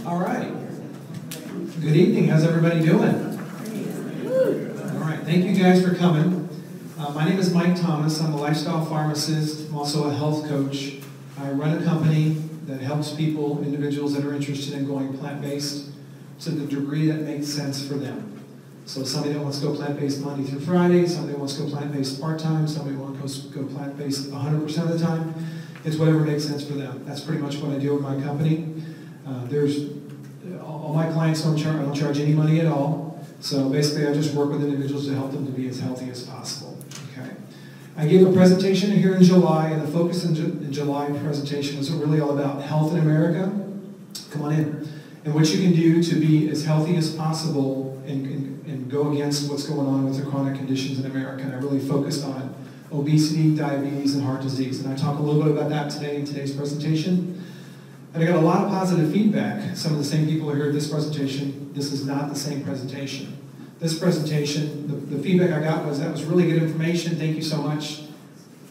All right. Good evening. How's everybody doing? All right. Thank you guys for coming. My name is Mike Thomas. I'm a lifestyle pharmacist. I'm also a health coach. I run a company that helps people, individuals that are interested in going plant-based to the degree that makes sense for them. So somebody that wants to go plant-based Monday through Friday, somebody wants to go plant-based part-time, somebody wants to go plant-based 100% of the time. It's whatever makes sense for them. That's pretty much what I do with my company. All my clients I don't charge any money at all. So basically I just work with individuals to help them to be as healthy as possible. Okay. I gave a presentation here in July, and the focus in July presentation was really all about health in America. Come on in. And what you can do to be as healthy as possible and go against what's going on with the chronic conditions in America. And I really focused on obesity, diabetes, and heart disease. And I talk a little bit about that today in today's presentation. And I got a lot of positive feedback. Some of the same people who heard this presentation, this is not the same presentation. This presentation, the feedback I got was, that was really good information, thank you so much.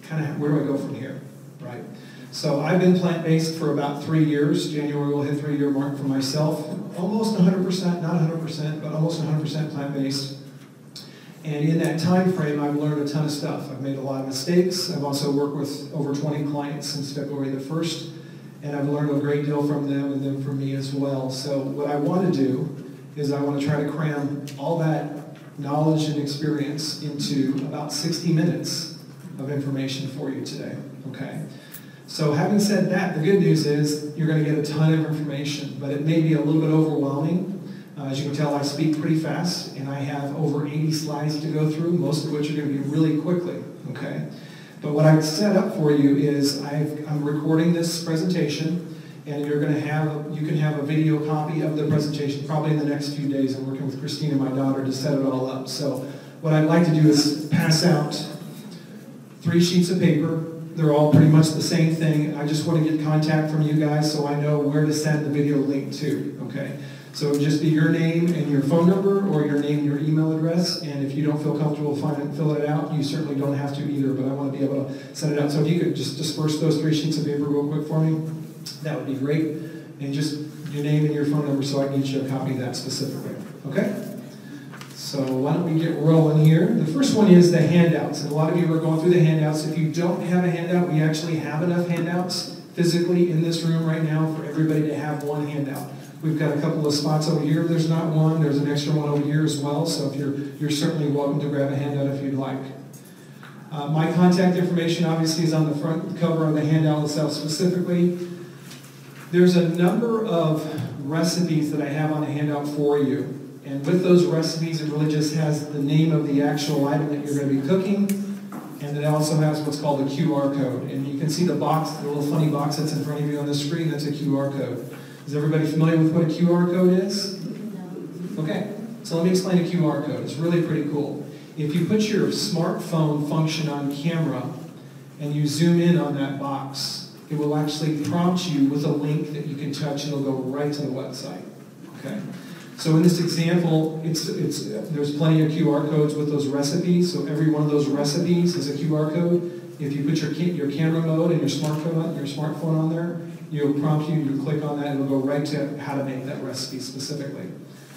Kind of, where do I go from here, right? So I've been plant-based for about 3 years. January will hit 3-year mark for myself. Almost 100%, not 100%, but almost 100% plant-based. And in that time frame, I've learned a ton of stuff. I've made a lot of mistakes. I've also worked with over 20 clients since February the 1st. And I've learned a great deal from them and them from me as well. So what I want to do is I want to try to cram all that knowledge and experience into about 60 minutes of information for you today, okay? So having said that, the good news is you're going to get a ton of information, but it may be a little bit overwhelming. As you can tell, I speak pretty fast, and I have over 80 slides to go through, most of which are going to be really quickly, okay? But what I've set up for you is I'm recording this presentation, and you can have a video copy of the presentation probably in the next few days. I'm working with Christina, my daughter, to set it all up. So what I'd like to do is pass out 3 sheets of paper. They're all pretty much the same thing. I just want to get contact from you guys so I know where to send the video link to, okay? So it would just be your name and your phone number, or your name and your email address. And if you don't feel comfortable filling it out, you certainly don't have to either, but I want to be able to send it out. So if you could just disperse those 3 sheets of paper real quick for me, that would be great. And just your name and your phone number so I can get you a copy of that specifically, okay? So why don't we get rolling here. The first one is the handouts. And a lot of you are going through the handouts. If you don't have a handout, we actually have enough handouts physically in this room right now for everybody to have one handout. We've got a couple of spots over here. There's not one. There's an extra one over here as well. So if you're certainly welcome to grab a handout if you'd like. My contact information obviously is on the front cover of the handout itself specifically. There's a number of recipes that I have on the handout for you. And with those recipes, it really just has the name of the actual item that you're going to be cooking. And it also has what's called a QR code. And you can see the box, the little funny box that's in front of you on the screen, that's a QR code. Is everybody familiar with what a QR code is? Okay, so let me explain a QR code. It's really pretty cool. If you put your smartphone function on camera and you zoom in on that box, it will actually prompt you with a link that you can touch and it'll go right to the website. Okay? So in this example, there's plenty of QR codes with those recipes. So every one of those recipes is a QR code. If you put your camera mode and your smartphone on there, it'll prompt you to click on that, and it'll go right to how to make that recipe specifically.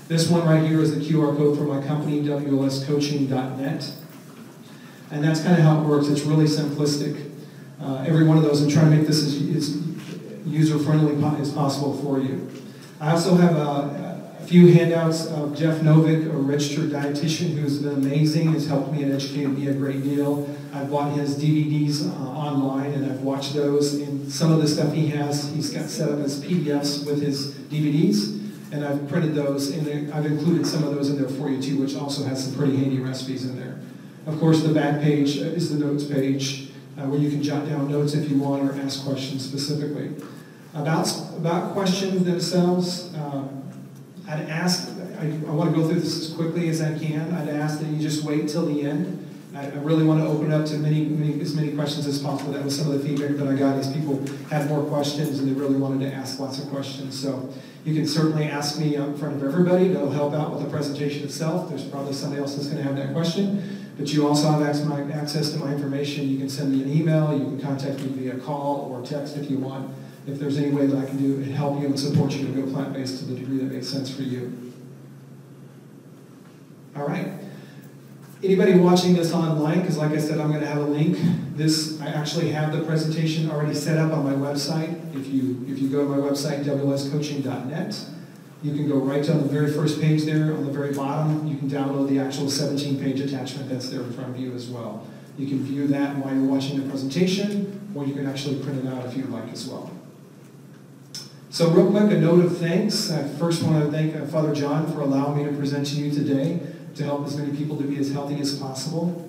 This one right here is the QR code for my company, WLScoaching.net. And that's kind of how it works. It's really simplistic. Every one of those, I'm trying to make this as user-friendly as possible for you. I also have a few handouts of Jeff Novick, a registered dietitian who's been amazing, has helped me and educated me a great deal. I've bought his DVDs online and I've watched those, and some of the stuff he's got set up as PDFs with his DVDs, and I've printed those, and I've included some of those in there for you too, which also has some pretty handy recipes in there. Of course, the back page is the notes page, where you can jot down notes if you want or ask questions specifically. About questions themselves, I want to go through this as quickly as I can. I'd ask that you just wait till the end. I really want to open it up to as many questions as possible. That was some of the feedback that I got, is people had more questions and they really wanted to ask lots of questions. So you can certainly ask me in front of everybody. That'll help out with the presentation itself. There's probably somebody else that's going to have that question. But you also have access to my information. You can send me an email. You can contact me via call or text if you want. if there's any way that I can do and help you and support you to go plant-based to the degree that makes sense for you. All right. Anybody watching this online, because like I said, I'm going to have a link. I actually have the presentation already set up on my website. If you go to my website, WLScoaching.net, you can go right to on the very first page there. On the very bottom, you can download the actual 17-page attachment that's there in front of you as well. You can view that while you're watching the presentation, or you can actually print it out if you'd like as well. So real quick, a note of thanks. I first want to thank Father John for allowing me to present to you today to help as many people to be as healthy as possible.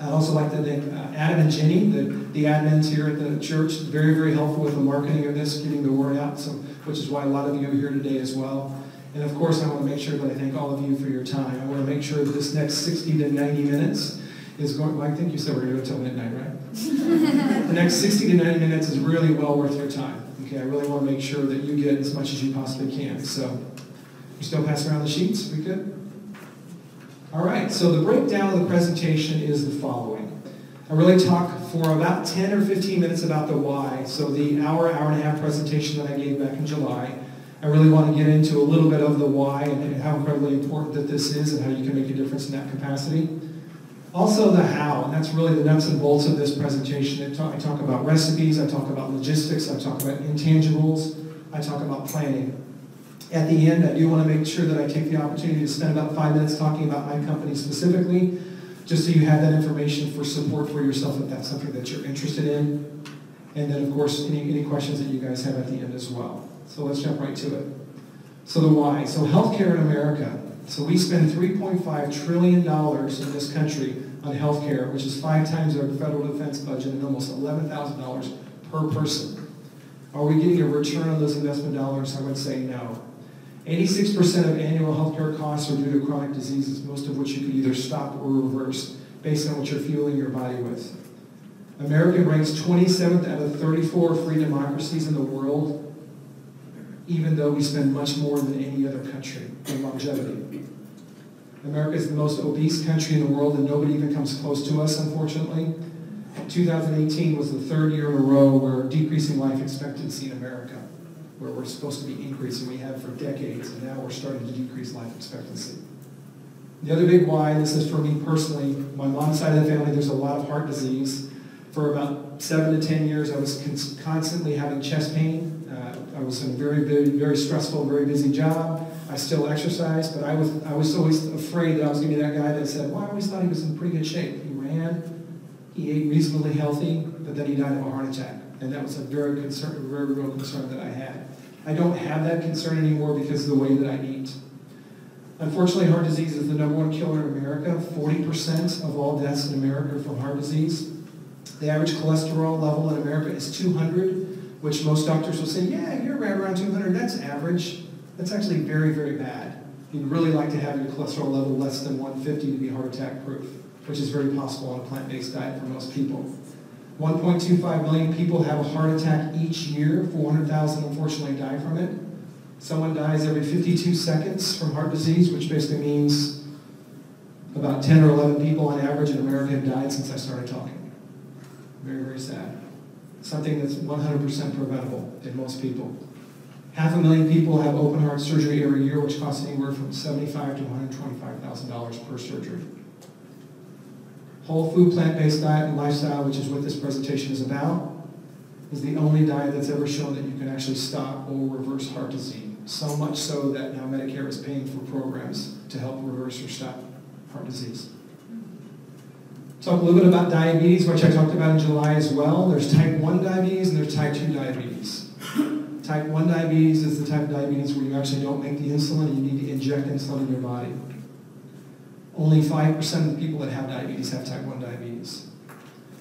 I'd also like to thank Adam and Jenny, the admins here at the church, very, very helpful with the marketing of this, getting the word out, which is why a lot of you are here today as well. And of course, I want to make sure that I thank all of you for your time. I want to make sure that this next 60 to 90 minutes is going, well, I think you said we're going to go until midnight, right? The next 60 to 90 minutes is really well worth your time. Okay, I really want to make sure that you get as much as you possibly can. So, you still passing around the sheets? We good? All right, so the breakdown of the presentation is the following. I really talk for about 10 or 15 minutes about the why. So the hour and a half presentation that I gave back in July, I really want to get into a little bit of the why and how incredibly important that this is and how you can make a difference in that capacity. Also the how, and that's really the nuts and bolts of this presentation. I talk about recipes, I talk about logistics, I talk about intangibles, I talk about planning. At the end, I do want to make sure that I take the opportunity to spend about 5 minutes talking about my company specifically, just so you have that information for support for yourself if that's something that you're interested in. And then, of course, any questions that you guys have at the end as well. So let's jump right to it. So the why. So healthcare in America. So we spend $3.5 trillion in this country on healthcare, which is 5 times our federal defense budget and almost $11,000 per person. Are we getting a return on those investment dollars? I would say no. 86% of annual healthcare costs are due to chronic diseases, most of which you can either stop or reverse based on what you're fueling your body with. America ranks 27th out of 34 free democracies in the world, even though we spend much more than any other country in longevity. America is the most obese country in the world, and nobody even comes close to us, unfortunately. 2018 was the 3rd year in a row where decreasing life expectancy in America, where we're supposed to be increasing. We have for decades, and now we're starting to decrease life expectancy. The other big why, and this is for me personally, my mom's side of the family, there's a lot of heart disease. For about 7 to 10 years, I was constantly having chest pain. I was in a very, very, very stressful, very busy job. I still exercised, but I was always afraid that I was going to be that guy that said, well, I always thought he was in pretty good shape. He ran, he ate reasonably healthy, but then he died of a heart attack. And that was a very real concern that I had. I don't have that concern anymore because of the way that I eat. Unfortunately, heart disease is the #1 killer in America. 40% of all deaths in America are from heart disease. The average cholesterol level in America is 200, which most doctors will say, yeah, you're right around 200, that's average. That's actually very, very bad. You'd really like to have your cholesterol level less than 150 to be heart attack proof, which is very possible on a plant-based diet for most people. 1.25 million people have a heart attack each year. 400,000 unfortunately die from it. Someone dies every 52 seconds from heart disease, which basically means about 10 or 11 people on average in America have died since I started talking. Very, very sad. Something that's 100% preventable in most people. 500,000 people have open heart surgery every year, which costs anywhere from $75,000 to $125,000 per surgery. Whole food, plant-based diet and lifestyle, which is what this presentation is about, is the only diet that's ever shown that you can actually stop or reverse heart disease. So much so that now Medicare is paying for programs to help reverse or stop heart disease. Talk a little bit about diabetes, which I talked about in July as well. There's type 1 diabetes and there's type 2 diabetes. Type 1 diabetes is the type of diabetes where you actually don't make the insulin and you need to inject insulin in your body. Only 5% of the people that have diabetes have type 1 diabetes.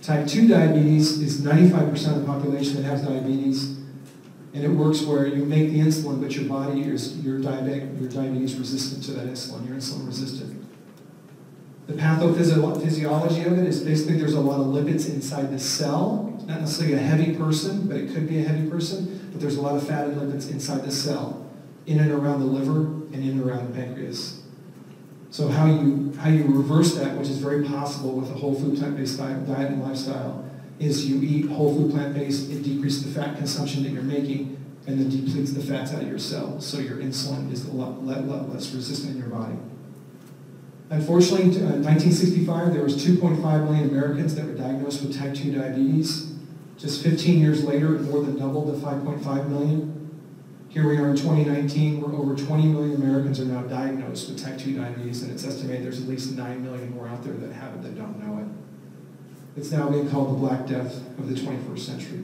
Type 2 diabetes is 95% of the population that has diabetes, and it works where you make the insulin, but your body is your diabetes resistant to that insulin. You're insulin resistant. The pathophysiology of it is basically there's a lot of lipids inside the cell. It's not necessarily a heavy person, but it could be a heavy person. But there's a lot of fat and lipids inside the cell, in and around the liver and in and around the pancreas. So how you reverse that, which is very possible with a whole food plant-based diet and lifestyle, is you eat whole food plant-based, it decreases the fat consumption that you're making, and then depletes the fats out of your cells, so your insulin is a lot less resistant in your body. Unfortunately, in 1965, there was 2.5 million Americans that were diagnosed with type 2 diabetes. Just 15 years later, it more than doubled to 5.5 million. Here we are in 2019, where over 20 million Americans are now diagnosed with type 2 diabetes, and it's estimated there's at least 9 million more out there that have it that don't know it. It's now being called the Black Death of the 21st century.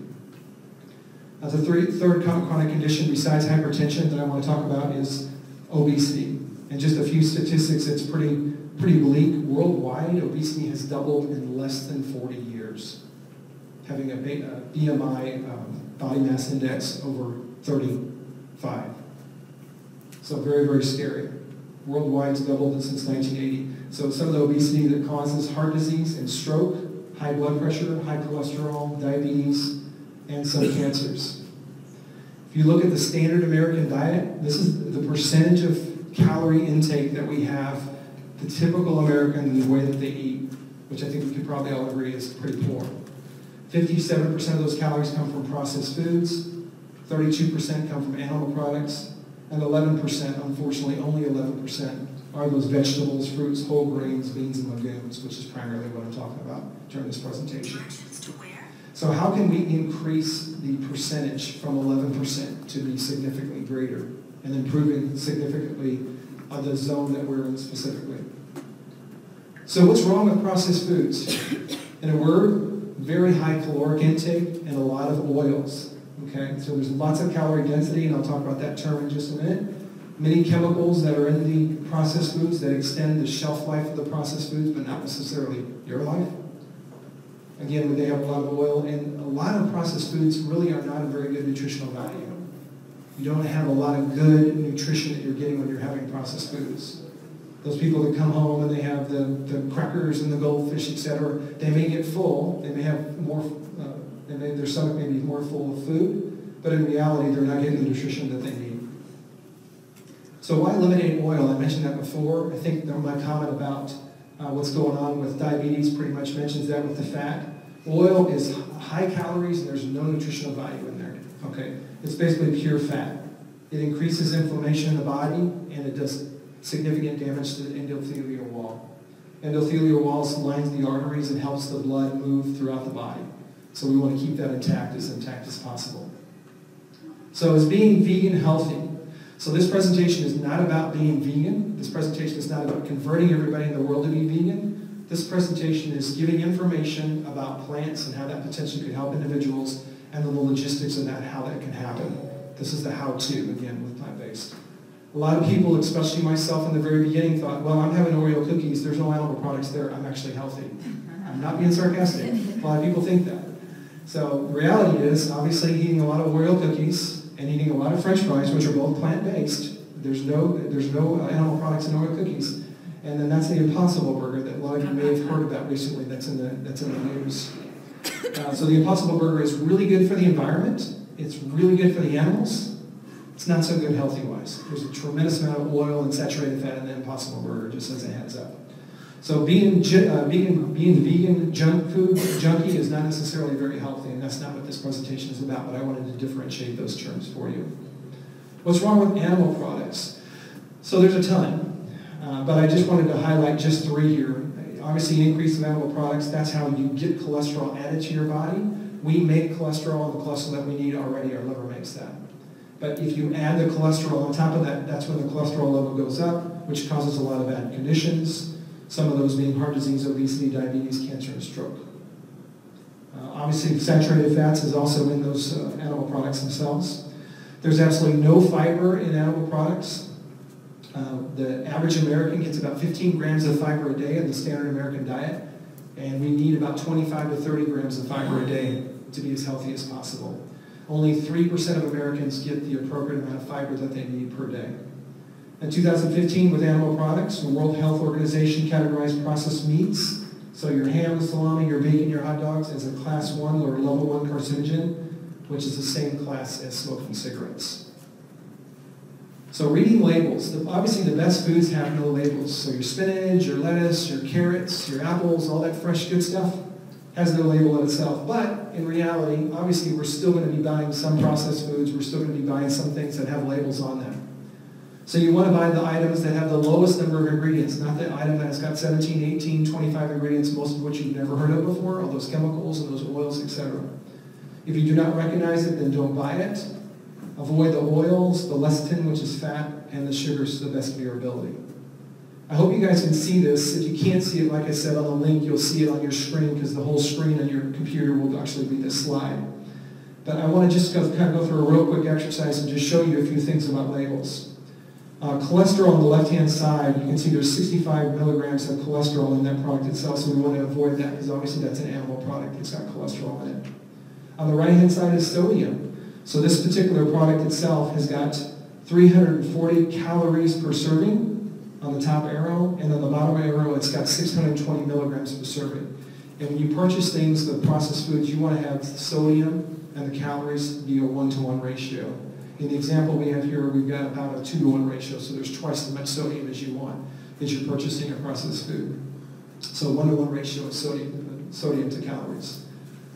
Now, the third chronic condition besides hypertension that I want to talk about is obesity. And just a few statistics, it's pretty bleak. Worldwide, obesity has doubled in less than 40 years, having a BMI, body mass index, over 35. So very, very scary. Worldwide, it's doubled since 1980. So some of the obesity that causes heart disease and stroke, high blood pressure, high cholesterol, diabetes, and some cancers. If you look at the standard American diet, this is the percentage of calorie intake that we have, the typical American and the way that they eat, which I think we could probably all agree is pretty poor. 57% of those calories come from processed foods, 32% come from animal products, and 11%, unfortunately, only 11%, are those vegetables, fruits, whole grains, beans, and legumes, which is primarily what I'm talking about during this presentation. So how can we increase the percentage from 11% to be significantly greater and improving significantly on the zone that we're in specifically? So what's wrong with processed foods? In a word, very high caloric intake and a lot of oils. Okay, so there's lots of calorie density, and I'll talk about that term in just a minute. Many chemicals that are in the processed foods that extend the shelf life of the processed foods, but not necessarily your life. Again, they have a lot of oil, and a lot of processed foods really are not a very good nutritional value. You don't have a lot of good nutrition that you're getting when you're having processed foods. Those people that come home and they have the crackers and the goldfish, etc., they may get full, they may have more, their stomach may be more full of food, but in reality, they're not getting the nutrition that they need. So why eliminate oil? I mentioned that before. I think my comment about what's going on with diabetes pretty much mentions that with the fat. Oil is high calories and there's no nutritional value in there. Okay, it's basically pure fat. It increases inflammation in the body and it does significant damage to the endothelial wall. Endothelial walls lines the arteries and helps the blood move throughout the body. So we want to keep that intact as possible. So is being vegan healthy? So this presentation is not about being vegan. This presentation is not about converting everybody in the world to be vegan. This presentation is giving information about plants and how that potentially could help individuals and the logistics of that, how that can happen. This is the how-to, again, with plant-based. A lot of people, especially myself in the very beginning, thought, well, I'm having Oreo cookies, there's no animal products there, I'm actually healthy. I'm not being sarcastic. A lot of people think that. So the reality is, obviously, eating a lot of Oreo cookies and eating a lot of French fries, which are both plant-based, there's no animal products in Oreo cookies. And then that's the Impossible Burger that a lot of you may have heard about recently that's in the news. So the Impossible Burger is really good for the environment. It's really good for the animals. It's not so good healthy-wise. There's a tremendous amount of oil and saturated fat in the Impossible Burger, just as a heads up. So being vegan junkie is not necessarily very healthy, and that's not what this presentation is about, but I wanted to differentiate those terms for you. What's wrong with animal products? So there's a ton, but I just wanted to highlight just 3 here. Obviously, increase of animal products, that's how you get cholesterol added to your body. We make cholesterol, and the cholesterol that we need already, our liver makes that. But if you add the cholesterol on top of that, that's when the cholesterol level goes up, which causes a lot of bad conditions. Some of those being heart disease, obesity, diabetes, cancer, and stroke. Obviously, saturated fats is also in those animal products themselves. There's absolutely no fiber in animal products. The average American gets about 15 grams of fiber a day in the standard American diet, and we need about 25 to 30 grams of fiber a day to be as healthy as possible. Only 3% of Americans get the appropriate amount of fiber that they need per day. In 2015, with animal products, the World Health Organization categorized processed meats, so your ham, salami, your bacon, your hot dogs, as a class 1 or level 1 carcinogen, which is the same class as smoking cigarettes. So reading labels, obviously the best foods have no labels. So your spinach, your lettuce, your carrots, your apples, all that fresh good stuff, has no label in itself. But in reality, obviously, we're still going to be buying some processed foods. We're still going to be buying some things that have labels on them. So you want to buy the items that have the lowest number of ingredients, not the item that's got 17, 18, 25 ingredients, most of which you've never heard of before, all those chemicals and those oils, etc. If you do not recognize it, then don't buy it. Avoid the oils, the lecithin, which is fat, and the sugars to the best of your ability. I hope you guys can see this. If you can't see it, like I said on the link, you'll see it on your screen because the whole screen on your computer will actually be this slide. But I want to just kind of go through a real quick exercise and just show you a few things about labels. Cholesterol on the left-hand side, you can see there's 65 milligrams of cholesterol in that product itself, so we want to avoid that because obviously that's an animal product. It's got cholesterol in it. On the right-hand side is sodium. So this particular product itself has got 340 calories per serving on the top arrow, and on the bottom arrow it's got 620 milligrams per serving. And when you purchase things, the processed foods, you want to have the sodium and the calories be a 1-to-1 ratio. In the example we have here, we've got about a 2-to-1 ratio, so there's twice as much sodium as you want as you're purchasing a processed food. So 1-to-1 ratio of sodium to calories.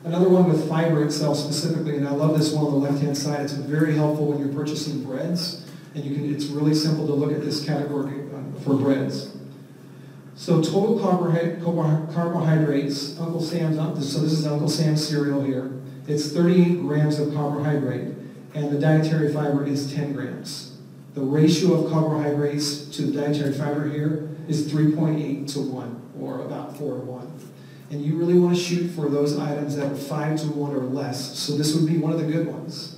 Another one with fiber itself specifically, and I love this one on the left-hand side. It's very helpful when you're purchasing breads, and it's really simple to look at this category for breads. So total carbohydrates, Uncle Sam's, so this is Uncle Sam's cereal here. It's 38 grams of carbohydrate, and the dietary fiber is 10 grams. The ratio of carbohydrates to the dietary fiber here is 3.8 to 1, or about 4 to 1. And you really want to shoot for those items that are 5 to 1 or less. So this would be one of the good ones.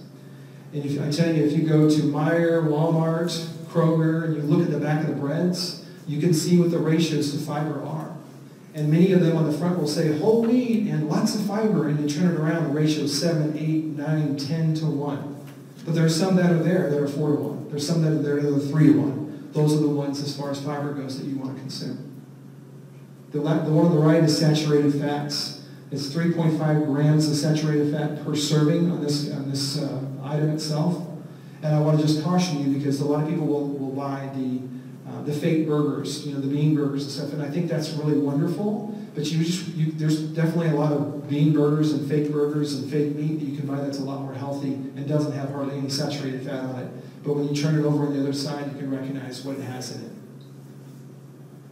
And I tell you, if you go to Meijer, Walmart, Kroger, and you look at the back of the breads, you can see what the ratios to fiber are. And many of them on the front will say whole wheat and lots of fiber, and you turn it around, the ratio is 7, 8, 9, 10 to 1. But there are some that are there that are 4 to 1. There's some that are there that are 3 to 1. Those are the ones, as far as fiber goes, that you want to consume. The one on the right is saturated fats. It's 3.5 grams of saturated fat per serving on this item itself. And I want to just caution you because a lot of people will buy the fake burgers, the bean burgers and stuff, and I think that's really wonderful. But there's definitely a lot of bean burgers and fake burgers and fake meat that you can buy that's a lot more healthy and doesn't have hardly any saturated fat on it. But when you turn it over on the other side, you can recognize what it has in it.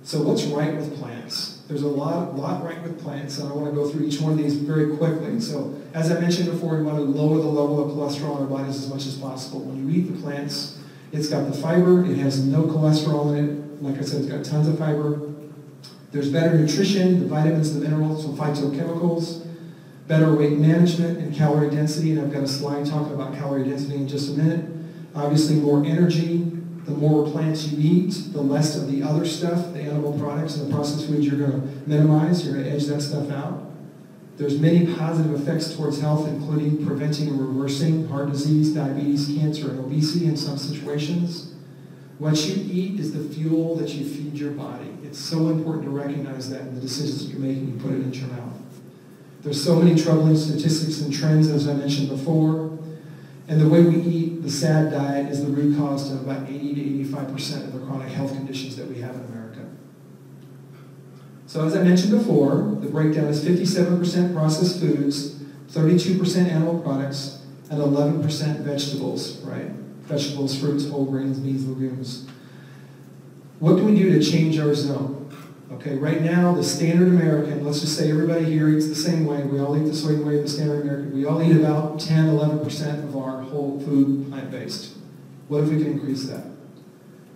So what's right with plants? There's a lot right with plants, and I want to go through each one of these very quickly. So as I mentioned before, we want to lower the level of cholesterol in our bodies as much as possible. When you eat the plants, it's got the fiber, it has no cholesterol in it. Like I said, it's got tons of fiber. There's better nutrition, the vitamins, the minerals, and phytochemicals, better weight management and calorie density, and I've got a slide talking about calorie density in just a minute. Obviously more energy. The more plants you eat, the less of the other stuff, the animal products and the processed foods you're going to minimize. You're going to edge that stuff out. There's many positive effects towards health, including preventing or reversing heart disease, diabetes, cancer, and obesity in some situations. What you eat is the fuel that you feed your body. It's so important to recognize that in the decisions that you're making, you put it into your mouth. There's so many troubling statistics and trends, as I mentioned before. And the way we eat, the SAD diet, is the root cause to about 80 to 85% of the chronic health conditions that we have in America. So as I mentioned before, the breakdown is 57% processed foods, 32% animal products, and 11% vegetables, right? Vegetables, fruits, whole grains, beans, legumes. What can we do to change our zone? Okay, right now, the standard American, let's just say everybody here eats the same way. We all eat the same way, the standard American. We all eat about 10, 11% of our whole food plant-based. What if we can increase that?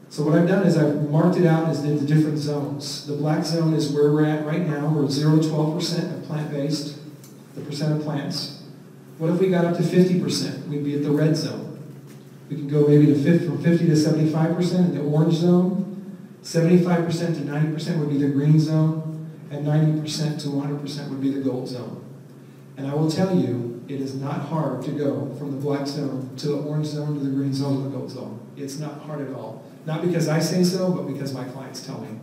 So what I've done is I've marked it out as the different zones. The black zone is where we're at right now. We're at 0 to 12% of plant-based, the percent of plants. What if we got up to 50%? We'd be at the red zone. We could go maybe from 50 to 75% in the orange zone. 75% to 90% would be the green zone, and 90% to 100% would be the gold zone. And I will tell you, it is not hard to go from the black zone to the orange zone to the green zone to the gold zone. It's not hard at all. Not because I say so, but because my clients tell me.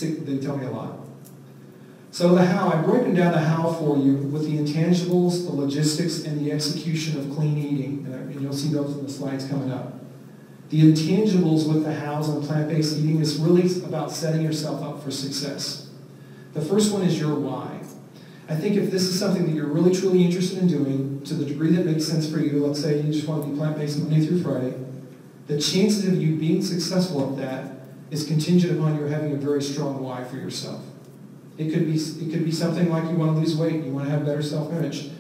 They tell me a lot. So the how, I've broken down the how for you with the intangibles, the logistics, and the execution of clean eating. And you'll see those in the slides coming up. The intangibles with the hows on plant-based eating is really about setting yourself up for success. The first one is your why. I think if this is something that you're really truly interested in doing, to the degree that makes sense for you, let's say you just want to be plant-based Monday through Friday, the chances of you being successful at that is contingent upon you having a very strong why for yourself. It could be something like you want to lose weight, you want to have better self-image.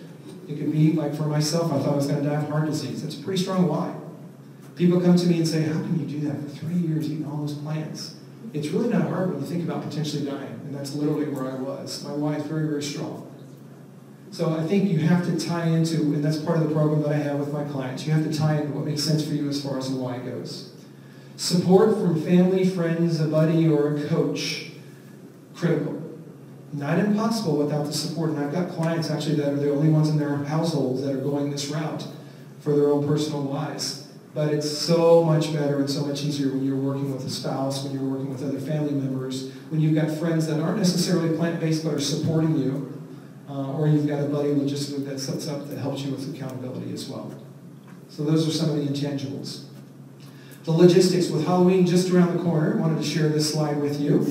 It could be like for myself, I thought I was going to die of heart disease. That's a pretty strong why. People come to me and say, how can you do that for 3 years eating all those plants? It's really not hard when you think about potentially dying, and that's literally where I was. My why is very, very strong. So I think you have to tie into, and that's part of the program that I have with my clients, you have to tie into what makes sense for you as far as the why goes. Support from family, friends, a buddy, or a coach, critical. Not impossible without the support, and I've got clients actually that are the only ones in their households that are going this route for their own personal lives. But it's so much better and so much easier when you're working with a spouse, when you're working with other family members, when you've got friends that aren't necessarily plant-based but are supporting you, or you've got a buddy logistically that sets up that helps you with accountability as well. So those are some of the intangibles. The logistics with Halloween just around the corner, I wanted to share this slide with you.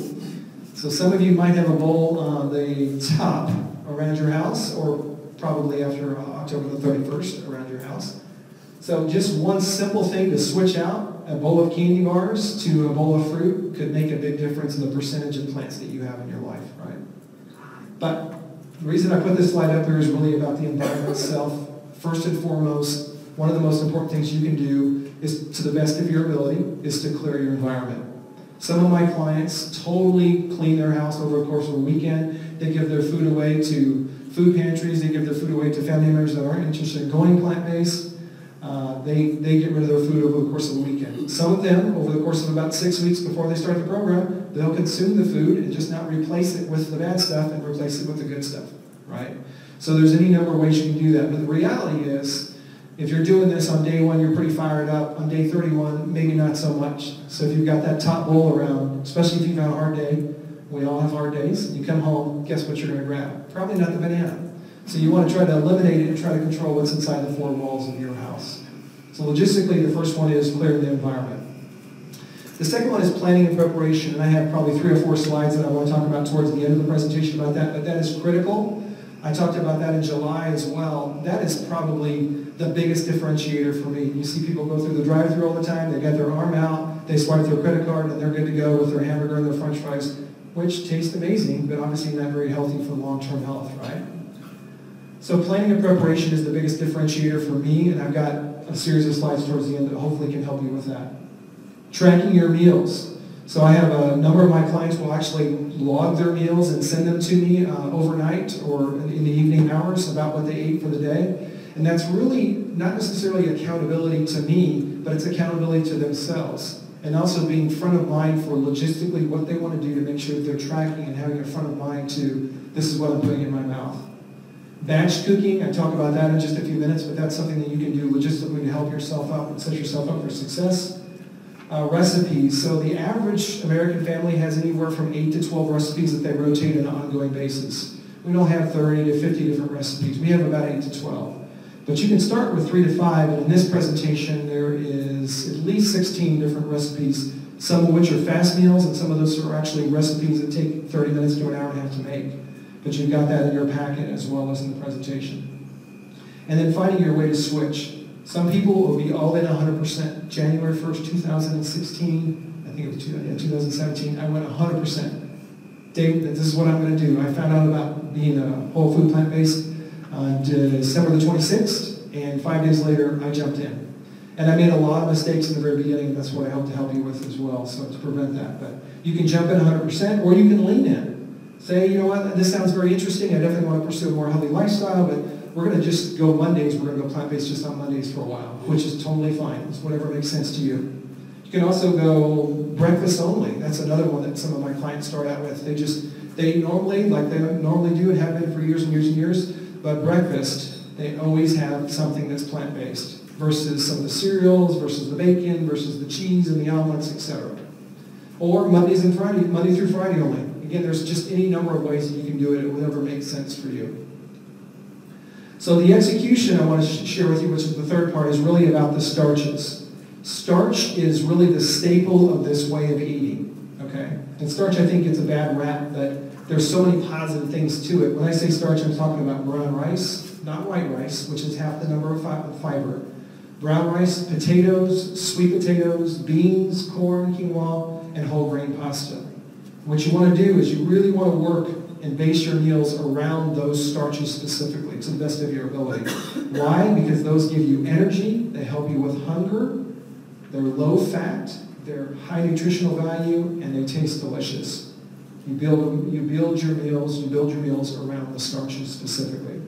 So some of you might have a bowl on the top around your house, or probably after October the 31st around your house. So just one simple thing to switch out a bowl of candy bars to a bowl of fruit could make a big difference in the percentage of plants that you have in your life, right? But the reason I put this slide up here is really about the environment itself. First and foremost, one of the most important things you can do is, to the best of your ability, is to clear your environment. Some of my clients totally clean their house over the course of a weekend. They give their food away to food pantries. They give their food away to family members that aren't interested in going plant-based. They get rid of their food over the course of the weekend. Some of them, over the course of about 6 weeks before they start the program, they'll consume the food and just not replace it with the bad stuff and replace it with the good stuff, right? So there's any number of ways you can do that. But the reality is, if you're doing this on day 1, you're pretty fired up. On day 31, maybe not so much. So if you've got that top bowl around, especially if you've had a hard day, we all have hard days, you come home, guess what you're going to grab? Probably not the banana. So you want to try to eliminate it and try to control what's inside the 4 walls of your house. So logistically, the first one is clearing the environment. The second one is planning and preparation, and I have probably 3 or 4 slides that I want to talk about towards the end of the presentation about that, but that is critical. I talked about that in July as well. That is probably the biggest differentiator for me. You see people go through the drive-thru all the time, they got their arm out, they swipe their credit card, and they're good to go with their hamburger and their french fries, which taste amazing, but obviously not very healthy for long-term health, right? So planning and preparation is the biggest differentiator for me, and I've got a series of slides towards the end that hopefully can help you with that. Tracking your meals. So I have a number of my clients will actually log their meals and send them to me overnight or in the evening hours about what they ate for the day. And that's really not necessarily accountability to me, but it's accountability to themselves. And also being front of mind for logistically what they want to do to make sure that they're tracking and having a front of mind to, this is what I'm putting in my mouth. Batch cooking, I talk about that in just a few minutes, but that's something that you can do logistically to help yourself out and set yourself up for success. Recipes. So the average American family has anywhere from 8 to 12 recipes that they rotate on an ongoing basis. We don't have 30 to 50 different recipes. We have about 8 to 12. But you can start with 3 to 5, and in this presentation there is at least 16 different recipes, some of which are fast meals, and some of those are actually recipes that take 30 minutes to an hour and a half to make. But you've got that in your packet as well as in the presentation. And then finding your way to switch. Some people will be all in 100%. January 1st, 2016, I think it was 2017, I went 100%. Dave, this is what I'm going to do. I found out about being a whole food plant-based on December the 26th, and 5 days later, I jumped in. And I made a lot of mistakes in the very beginning, and that's what I hope to help you with as well, so to prevent that. But you can jump in 100%, or you can lean in. Say, you know what, this sounds very interesting. I definitely want to pursue a more healthy lifestyle, but we're going to just go Mondays. We're going to go plant-based just on Mondays for a while, which is totally fine. It's whatever makes sense to you. You can also go breakfast only. That's another one that some of my clients start out with. They normally, like they normally do and have been for years and years and years, but breakfast, they always have something that's plant-based versus some of the cereals, versus the bacon, versus the cheese and the omelets, etc. Or Mondays and Friday, Monday through Friday only. Again, there's just any number of ways that you can do it, whatever makes sense for you. So the execution I want to share with you, which is the third part, is really about the starches. Starch is really the staple of this way of eating, okay? And starch, I think, gets a bad rap, but there's so many positive things to it. When I say starch, I'm talking about brown rice, not white rice, which is half the number of fiber. Brown rice, potatoes, sweet potatoes, beans, corn, quinoa, and whole grain pasta. What you want to do is you really want to work and base your meals around those starches specifically to the best of your ability. Why? Because those give you energy, they help you with hunger, they're low fat, they're high nutritional value, and they taste delicious. You build your meals around the starches specifically.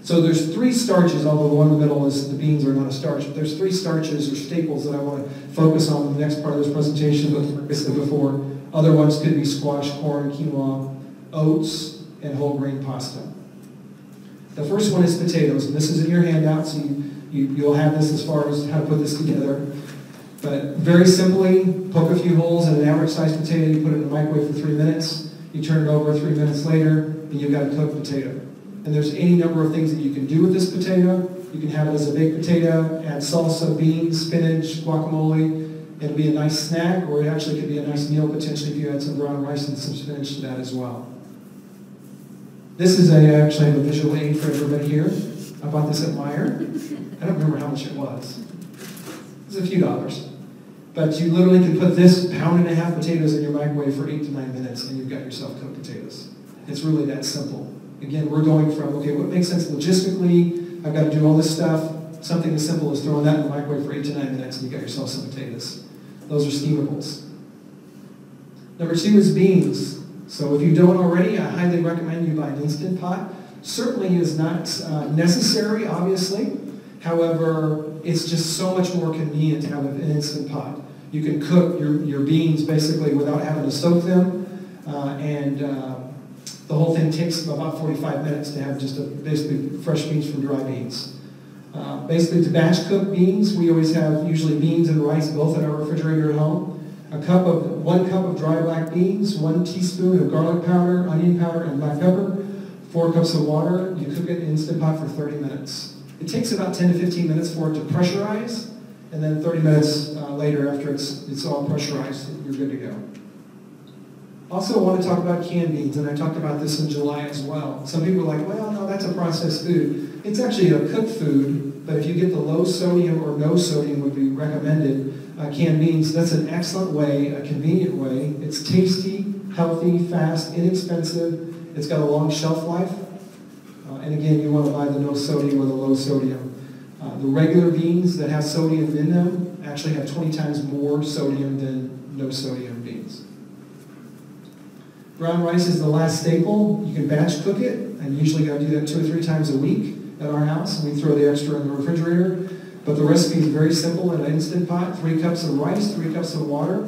So there's 3 starches, although the one in the middle is the beans are not a starch. But there's 3 starches or staples that I want to focus on in the next part of this presentation. But like I said before, other ones could be squash, corn, quinoa, oats, and whole grain pasta. The first one is potatoes, and this is in your handout, so you'll have this as far as how to put this together. But very simply, poke a few holes in an average sized potato, you put it in the microwave for 3 minutes, you turn it over 3 minutes later, and you've got a cooked potato. And there's any number of things that you can do with this potato. You can have it as a baked potato, add salsa, beans, spinach, guacamole. It'll be a nice snack, or it actually could be a nice meal potentially if you add some brown rice and some spinach to that as well. This is actually have a visual aid for everybody here. I bought this at Meijer. I don't remember how much it was. It was a few dollars. But you literally can put this 1.5 pound potatoes in your microwave for 8 to 9 minutes and you've got yourself cooked potatoes. It's really that simple. Again, we're going from, okay, what makes sense logistically? I've got to do all this stuff. Something as simple as throwing that in the microwave for 8 to 9 minutes and you've got yourself some potatoes. Those are steamables. Number 2 is beans. So if you don't already, I highly recommend you buy an Instant Pot. Certainly is not necessary, obviously. However, it's just so much more convenient to have an Instant Pot. You can cook your beans basically without having to soak them, the whole thing takes about 45 minutes to have just basically fresh beans from dry beans. Basically, to batch cook beans, we always have usually beans and rice both in our refrigerator at home. 1 cup of dry black beans, 1 teaspoon of garlic powder, onion powder, and black pepper, 4 cups of water. You cook it in Instant Pot for 30 minutes. It takes about 10 to 15 minutes for it to pressurize, and then 30 minutes later, after it's all pressurized, you're good to go. Also, I want to talk about canned beans, and I talked about this in July as well. Some people are like, well, no, that's a processed food. It's actually a cooked food, but if you get the low sodium or no sodium would be recommended canned beans, that's an excellent way, a convenient way. It's tasty, healthy, fast, inexpensive. It's got a long shelf life. And again, you want to buy the no sodium or the low sodium. The regular beans that have sodium in them actually have 20 times more sodium than no sodium beans. Brown rice is the last staple. You can batch cook it, and usually I do that 2 or 3 times a week at our house, and we throw the extra in the refrigerator. But the recipe is very simple in an Instant Pot. 3 cups of rice, 3 cups of water,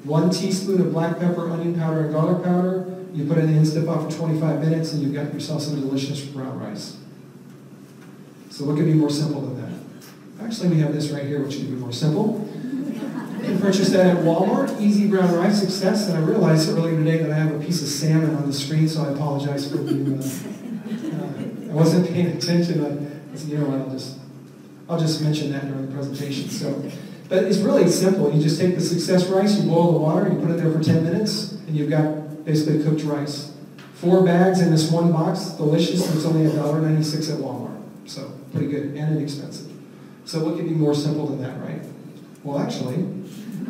1 teaspoon of black pepper, onion powder, and garlic powder. You put it in the Instant Pot for 25 minutes, and you've got yourself some delicious brown rice. So what could be more simple than that? Actually, we have this right here, which could be more simple. You can purchase that at Walmart, Easy Brown Rice Success, and I realized earlier today that I have a piece of salmon on the screen, so I apologize for being, I wasn't paying attention. I said, you know what, I'll just mention that during the presentation. But it's really simple. You just take the Success rice, you boil the water, you put it there for 10 minutes, and you've got basically cooked rice. 4 bags in this 1 box, delicious, and it's only $1.96 at Walmart. So pretty good and inexpensive. So what could be more simple than that, right? Well, actually,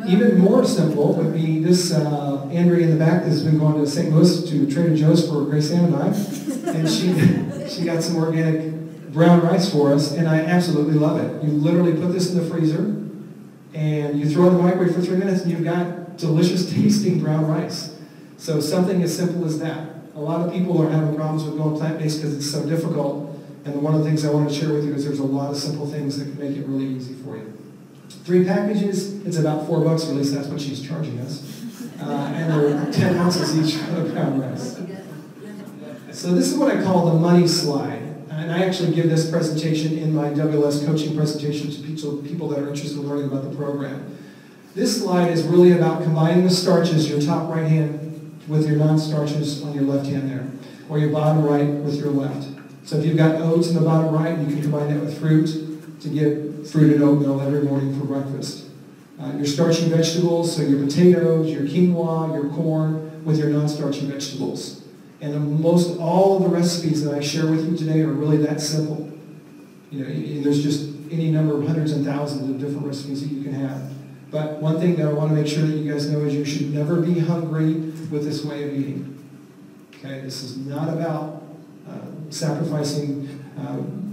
even more simple would be this Andrea in the back has been going to St. Louis to Trader Joe's for Grace Sam and I, and she got some organic brown rice for us, and I absolutely love it. You literally put this in the freezer, and you throw it in the microwave for 3 minutes, and you've got delicious tasting brown rice. So something as simple as that. A lot of people are having problems with going plant-based because it's so difficult, and one of the things I want to share with you is there's a lot of simple things that can make it really easy for you. 3 packages, it's about $4, or at least that's what she's charging us. And they're 10 ounces each for the brown rice. So this is what I call the money slide. And I actually give this presentation in my WLS coaching presentation to people that are interested in learning about the program. This slide is really about combining the starches, your top right hand with your non-starches on your left hand there, or your bottom right with your left. So if you've got oats in the bottom right, you can combine that with fruit to get fruit and oatmeal every morning for breakfast. Your starchy vegetables, so your potatoes, your quinoa, your corn, with your non-starchy vegetables. And most all of the recipes that I share with you today are really that simple. There's just any number of hundreds and thousands of different recipes that you can have. But one thing that I want to make sure that you guys know is you should never be hungry with this way of eating. Okay, this is not about sacrificing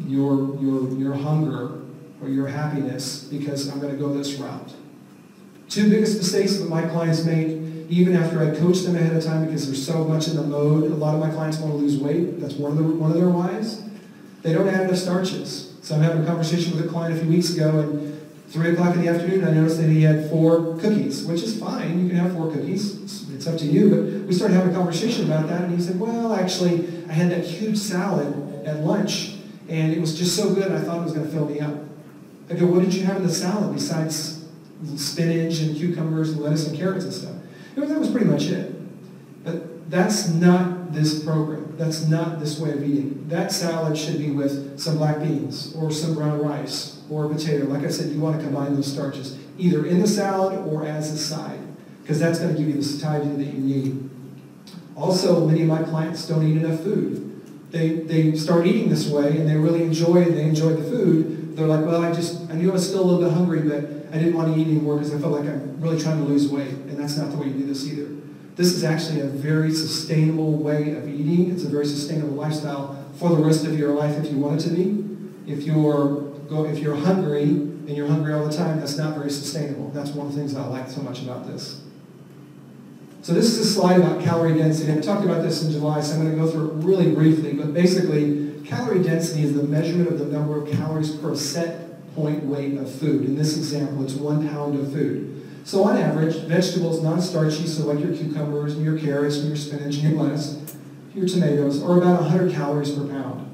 your hunger or your happiness because I'm going to go this route. Two biggest mistakes that my clients made, even after I coach them ahead of time because they're so much in the mode. A lot of my clients want to lose weight. That's one of their whys. They don't add enough starches. So I'm having a conversation with a client a few weeks ago, and 3 o'clock in the afternoon, I noticed that he had 4 cookies, which is fine. You can have 4 cookies. It's up to you. But we started having a conversation about that, and he said, well, actually, I had that huge salad at lunch, and it was just so good, I thought it was going to fill me up. I go, what did you have in the salad besides spinach and cucumbers and lettuce and carrots and stuff? That was pretty much it. But that's not this program. That's not this way of eating. That salad should be with some black beans or some brown rice or a potato. Like I said, you want to combine those starches, either in the salad or as a side, because that's going to give you the satiety that you need. Also, many of my clients don't eat enough food. They start eating this way and they really enjoy the food. They're like, well, I knew I was still a little bit hungry, but I didn't want to eat anymore because I felt like I'm really trying to lose weight. And that's not the way you do this either. This is actually a very sustainable way of eating. It's a very sustainable lifestyle for the rest of your life if you want it to be. If you're hungry and you're hungry all the time, that's not very sustainable. That's one of the things I like so much about this. So this is a slide about calorie density. I talked about this in July, so I'm going to go through it really briefly. But basically, calorie density is the measurement of the number of calories per set point weight of food. In this example, it's 1 pound of food. So on average, vegetables, non-starchy, so like your cucumbers and your carrots and your spinach and your lettuce, your tomatoes, are about 100 calories per pound.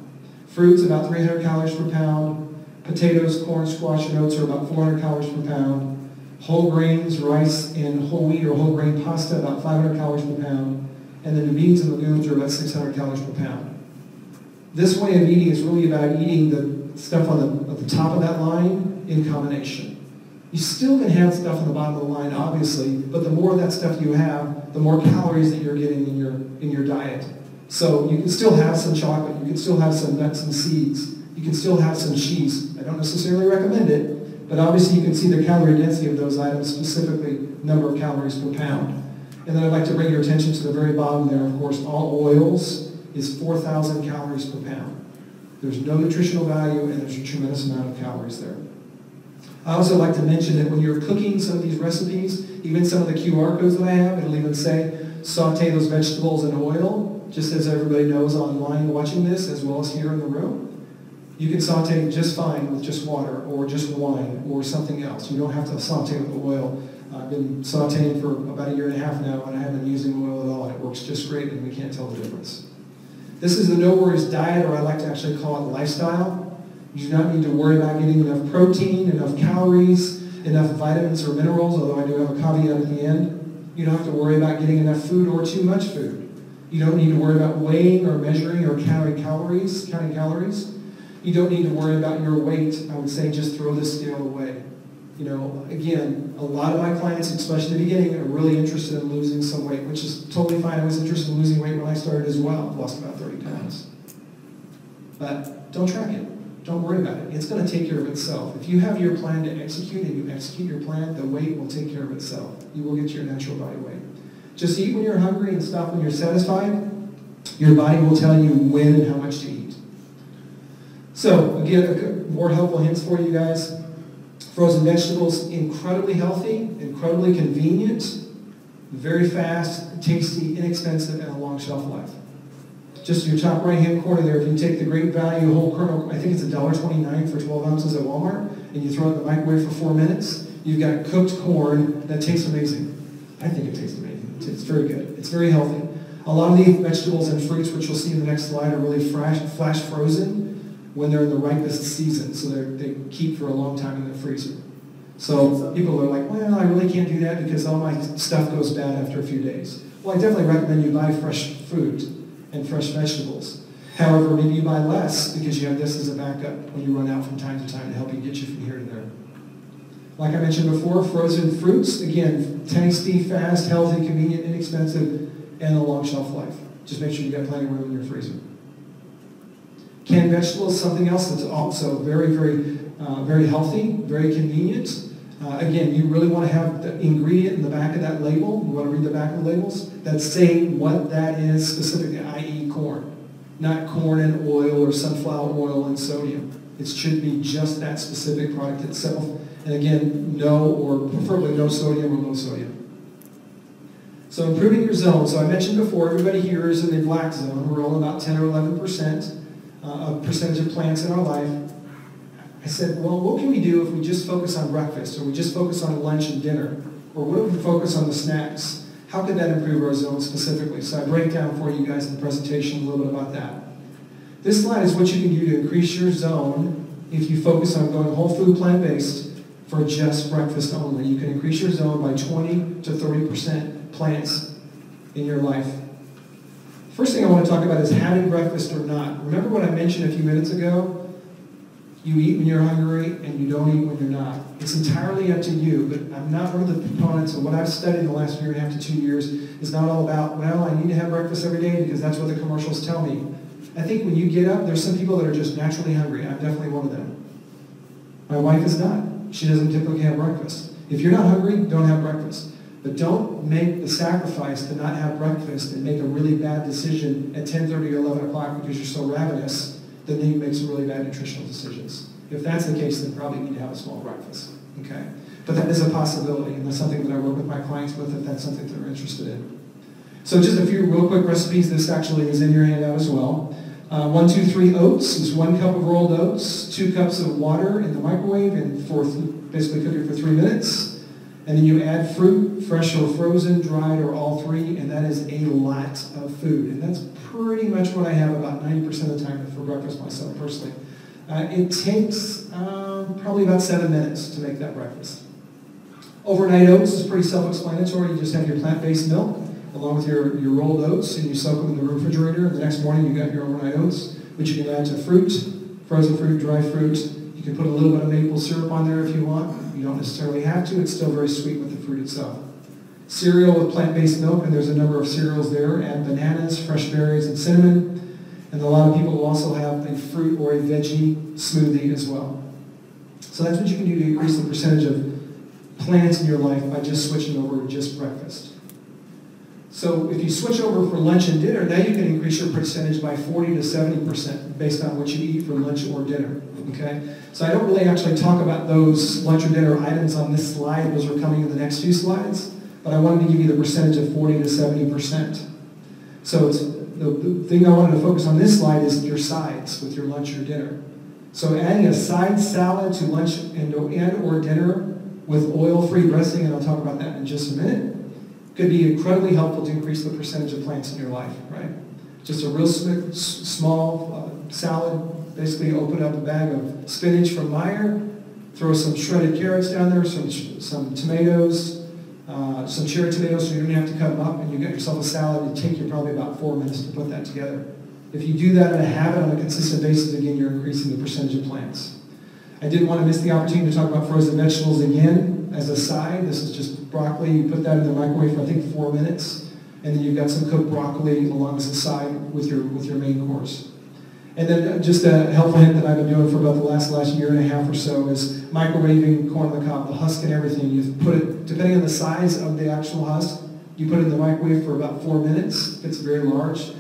Fruits, about 300 calories per pound. Potatoes, corn, squash, and oats are about 400 calories per pound. Whole grains, rice, and whole wheat or whole grain pasta, about 500 calories per pound. And then the beans and legumes are about 600 calories per pound. This way of eating is really about eating the stuff at the top of that line in combination. You still can have stuff on the bottom of the line, obviously, but the more of that stuff you have, the more calories that you're getting in your diet. So you can still have some chocolate, you can still have some nuts and seeds, you can still have some cheese. I don't necessarily recommend it, but obviously you can see the calorie density of those items, specifically number of calories per pound. And then I'd like to bring your attention to the very bottom there, of course, all oils is 4,000 calories per pound. There's no nutritional value and there's a tremendous amount of calories there. I also like to mention that when you're cooking some of these recipes, even some of the QR codes that I have, it'll even say, saute those vegetables in oil, just as everybody knows online watching this, as well as here in the room. You can saute just fine with just water, or just wine, or something else. You don't have to saute with oil. I've been sauteing for about 1.5 years now, and I haven't been using oil at all, and it works just great, and we can't tell the difference. This is the no-worries diet, or I like to actually call it lifestyle. You do not need to worry about getting enough protein, enough calories, enough vitamins or minerals, although I do have a caveat at the end. You don't have to worry about getting enough food or too much food. You don't need to worry about weighing or measuring or counting calories. You don't need to worry about your weight. I would say just throw the scale away. Again, a lot of my clients, especially in the beginning, are really interested in losing some weight, which is totally fine. I was interested in losing weight when I started as well. I lost about 30 pounds. But don't track it. Don't worry about it. It's going to take care of itself. If you have your plan to execute and you execute your plan, the weight will take care of itself. You will get your natural body weight. Just eat when you're hungry and stop when you're satisfied. Your body will tell you when and how much to eat. So, again, more helpful hints for you guys. Frozen vegetables, incredibly healthy, incredibly convenient, very fast, tasty, inexpensive, and a long shelf life. Just your top right-hand corner there, if you take the Great Value whole kernel, I think it's $1.29 for 12 ounces at Walmart, and you throw it in the microwave for 4 minutes, you've got cooked corn that tastes amazing. I think it tastes amazing. It's very good. It's very healthy. A lot of the vegetables and fruits, which you'll see in the next slide, are really flash frozen when they're in the ripest season, so they keep for a long time in the freezer. So people are like, well, I really can't do that because all my stuff goes bad after a few days. Well, I definitely recommend you buy fresh fruit and fresh vegetables. However, maybe you buy less because you have this as a backup when you run out from time to time to help you get you from here to there. Like I mentioned before, frozen fruits, again, tasty, fast, healthy, convenient, inexpensive, and a long shelf life. Just make sure you got plenty of room in your freezer. Canned vegetables, something else that's also very healthy, very convenient. Again, you really want to have the ingredient in the back of that label. You want to read the back of the labels that say what that is specifically, i.e. corn. Not corn and oil or sunflower oil and sodium. It should be just that specific product itself. And again, no or preferably no sodium or low sodium. So improving your zone. So I mentioned before, everybody here is in the black zone. We're all about 10 or 11% of percentage of plants in our life. I said, well, what can we do if we just focus on breakfast, or we just focus on lunch and dinner? Or what if we focus on the snacks? How could that improve our zone specifically? So I break down for you guys in the presentation a little bit about that. This slide is what you can do to increase your zone if you focus on going whole food plant-based for just breakfast only. You can increase your zone by 20 to 30% plants in your life. First thing I want to talk about is having breakfast or not. Remember what I mentioned a few minutes ago? You eat when you're hungry and you don't eat when you're not. It's entirely up to you, but I'm not one of the proponents of what I've studied in the last year and a half to 2 years is not all about, well, I need to have breakfast every day because that's what the commercials tell me. I think when you get up, there's some people that are just naturally hungry. I'm definitely one of them. My wife is not. She doesn't typically have breakfast. If you're not hungry, don't have breakfast. But don't make the sacrifice to not have breakfast and make a really bad decision at 10:30 or 11 o'clock because you're so ravenous that then you make some really bad nutritional decisions. If that's the case, then probably you need to have a small breakfast. Okay? But that is a possibility, and that's something that I work with my clients with if that's something they're interested in. So just a few real quick recipes. This actually is in your handout as well. 1, 2, 3 oats is 1 cup of rolled oats, 2 cups of water in the microwave, and basically cook it for 3 minutes. And then you add fruit, fresh or frozen, dried, or all three, and that is a lot of food. And that's pretty much what I have about 90% of the time for breakfast myself personally. It takes probably about 7 minutes to make that breakfast. Overnight oats is pretty self-explanatory. You just have your plant-based milk along with your rolled oats, and you soak them in the refrigerator. The next morning you got your overnight oats, which you can add to fruit, frozen fruit, dry fruit. You can put a little bit of maple syrup on there if you want. You don't necessarily have to. It's still very sweet with the fruit itself. Cereal with plant-based milk, and there's a number of cereals there. Add bananas, fresh berries, and cinnamon. And a lot of people will also have a fruit or a veggie smoothie as well. So that's what you can do to increase the percentage of plants in your life by just switching over to just breakfast. So if you switch over for lunch and dinner, now you can increase your percentage by 40 to 70% based on what you eat for lunch or dinner. Okay? So I don't really actually talk about those lunch or dinner items on this slide. Those are coming in the next few slides. But I wanted to give you the percentage of 40 to 70%. So the thing I wanted to focus on this slide is your sides with your lunch or dinner. So adding a side salad to lunch and or dinner with oil-free dressing, and I'll talk about that in just a minute, could be incredibly helpful to increase the percentage of plants in your life, right? Just a real small salad, basically open up a bag of spinach from Meyer, throw some shredded carrots down there, some tomatoes, some cherry tomatoes so you don't have to cut them up, and you get yourself a salad. It'll take you probably about 4 minutes to put that together. If you do that in a habit on a consistent basis, again, you're increasing the percentage of plants. I didn't want to miss the opportunity to talk about frozen vegetables again as a side. This is just broccoli. You put that in the microwave for, I think, 4 minutes, and then you've got some cooked broccoli along as a side with your main course. And then just a helpful hint that I've been doing for about the last year and a half or so is microwaving corn on the cob, the husk and everything. You put it, depending on the size of the actual husk, you put it in the microwave for about 4 minutes. If it's very large,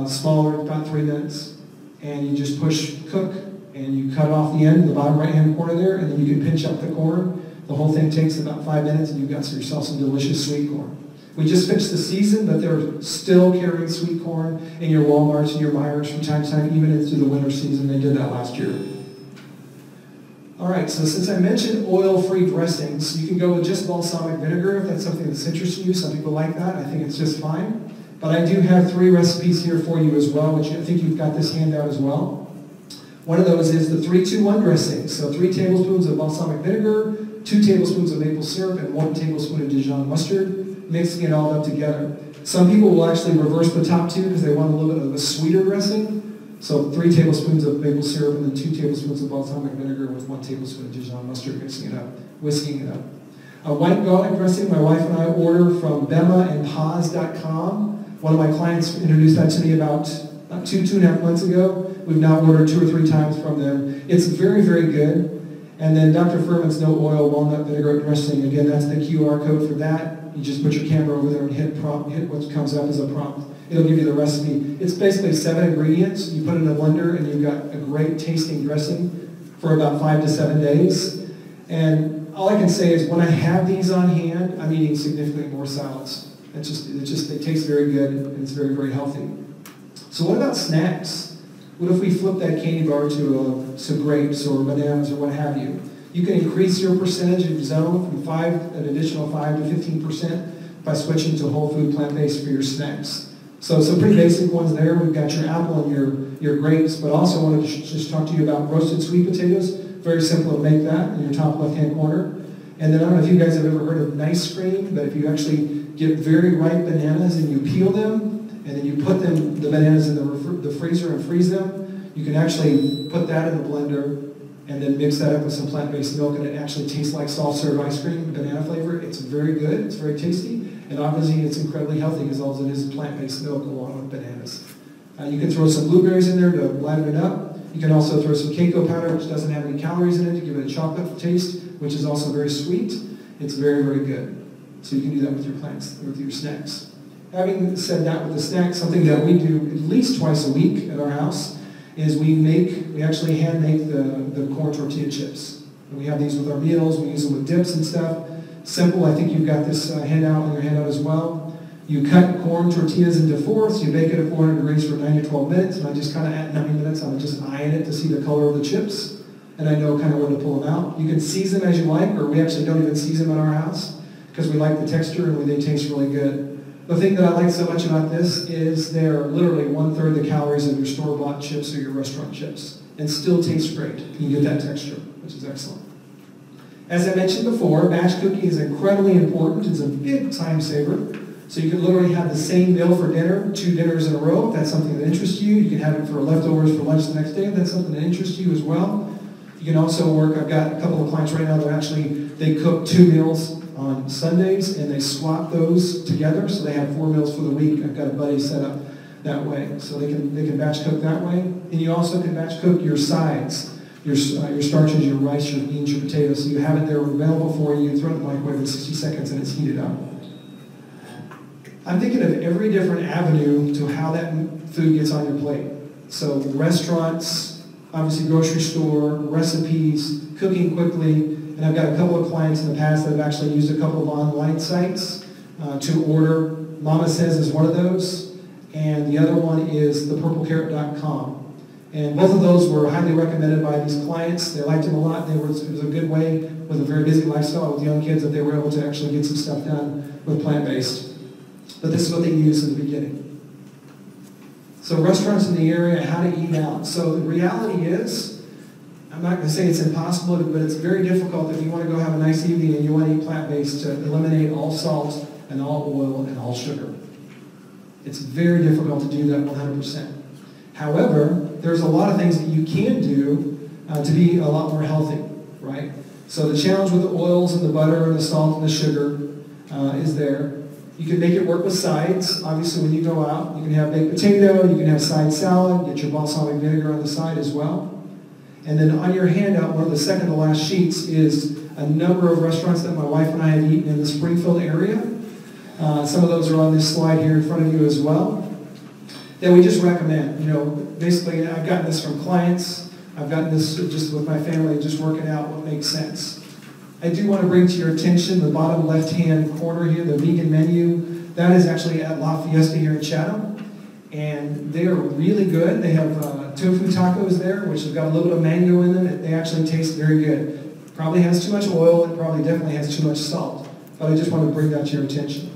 smaller, about 3 minutes. And you just push cook, and you cut off the end, the bottom right-hand corner there, and then you can pinch up the corn. The whole thing takes about 5 minutes, and you've got yourself some delicious sweet corn. We just finished the season, but they're still carrying sweet corn in your Walmarts and your Meijers from time to time, even into the winter season. They did that last year. All right, so since I mentioned oil-free dressings, you can go with just balsamic vinegar if that's something that's interesting to you. Some people like that. I think it's just fine. But I do have 3 recipes here for you as well, which I think you've got this handout as well. One of those is the 3-2-1 dressing. So 3 tablespoons of balsamic vinegar, 2 tablespoons of maple syrup, and 1 tablespoon of Dijon mustard, mixing it all up together. Some people will actually reverse the top 2 because they want a little bit of a sweeter dressing. So 3 tablespoons of maple syrup and then 2 tablespoons of balsamic vinegar with 1 tablespoon of Dijon mustard, mixing it up, whisking it up. A white garlic dressing my wife and I order from bemaandpaz.com. One of my clients introduced that to me about 2.5 months ago. We've now ordered 2 or 3 times from them. It's very, very good. And then Dr. Furman's No Oil Walnut Vinaigrette Dressing. Again, that's the QR code for that. You just put your camera over there and hit what comes up as a prompt. It'll give you the recipe. It's basically 7 ingredients. You put it in a blender and you've got a great tasting dressing for about 5 to 7 days. And all I can say is when I have these on hand, I'm eating significantly more salads. It tastes very good and it's very, very healthy. So what about snacks? What if we flip that candy bar to some grapes or bananas or what have you? You can increase your percentage of zone from an additional 5 to 15% by switching to whole food plant-based for your snacks. So some pretty basic ones there. We've got your apple and your grapes, but also wanted to just talk to you about roasted sweet potatoes. Very simple to make that in your top left-hand corner. And then I don't know if you guys have ever heard of nice cream, but if you actually get very ripe bananas and you peel them, and then you put the bananas in the freezer and freeze them, you can actually put that in the blender and then mix that up with some plant-based milk, and it actually tastes like soft-serve ice cream, banana flavor. It's very good, it's very tasty, and obviously it's incredibly healthy because all it is plant-based milk along with bananas. You can throw some blueberries in there to liven it up. You can also throw some cocoa powder, which doesn't have any calories in it, to give it a chocolate taste, which is also very sweet. It's very, very good. So you can do that with your plants, or with your snacks. Having said that, with the snacks, something that we do at least twice a week at our house is we actually hand make the corn tortilla chips. And we have these with our meals, we use them with dips and stuff. Simple, I think you've got this handout on your handout as well. You cut corn tortillas into fourths, you bake it at 400 degrees for 9 to 12 minutes, and I just kind of at 9 minutes, I'm just eyeing it to see the color of the chips, and I know kind of when to pull them out. You can season them as you like, or we actually don't even season them in our house, because we like the texture and they taste really good. The thing that I like so much about this is they're literally 1/3 the calories of your store-bought chips or your restaurant chips, and still taste great. You get that texture, which is excellent. As I mentioned before, batch cooking is incredibly important. It's a big time saver. So you can literally have the same meal for dinner, 2 dinners in a row, if that's something that interests you. You can have it for leftovers for lunch the next day, if that's something that interests you as well. You can also work, I've got a couple of clients right now that they cook 2 meals on Sundays, and they swap those together, so they have 4 meals for the week. I've got a buddy set up that way, so they can batch cook that way. And you also can batch cook your sides, your starches, your rice, your beans, your potatoes, so you have it there available for you. You throw it in the microwave in 60 seconds, and it's heated up. I'm thinking of every different avenue to how that food gets on your plate. So restaurants, obviously grocery store, recipes, cooking quickly. And I've got a couple of clients in the past that have actually used a couple of online sites to order. Mama Says is one of those, and the other one is thepurplecarrot.com. And both of those were highly recommended by these clients. They liked them a lot. It was a good way, with a very busy lifestyle with young kids, that they were able to actually get some stuff done with plant-based. But this is what they used in the beginning. So restaurants in the area, how to eat out. So the reality is, I'm not going to say it's impossible, but it's very difficult if you want to go have a nice evening and you want to eat plant-based to eliminate all salt and all oil and all sugar. It's very difficult to do that 100%. However, there's a lot of things that you can do to be a lot more healthy, right? So the challenge with the oils and the butter and the salt and the sugar is there. You can make it work with sides. Obviously, when you go out, you can have baked potato, you can have side salad, get your balsamic vinegar on the side as well. And then on your handout, one of the second to last sheets is a number of restaurants that my wife and I have eaten in the Springfield area. Some of those are on this slide here in front of you as well, that we just recommend. Basically, I've gotten this from clients. I've gotten this just with my family, just working out what makes sense. I do want to bring to your attention the bottom left-hand corner here, the vegan menu. That is actually at La Fiesta here in Chatham. And they are really good. They have tofu tacos there, which have got a little bit of mango in them. They actually taste very good. Probably has too much oil. It probably definitely has too much salt. But I just want to bring that to your attention.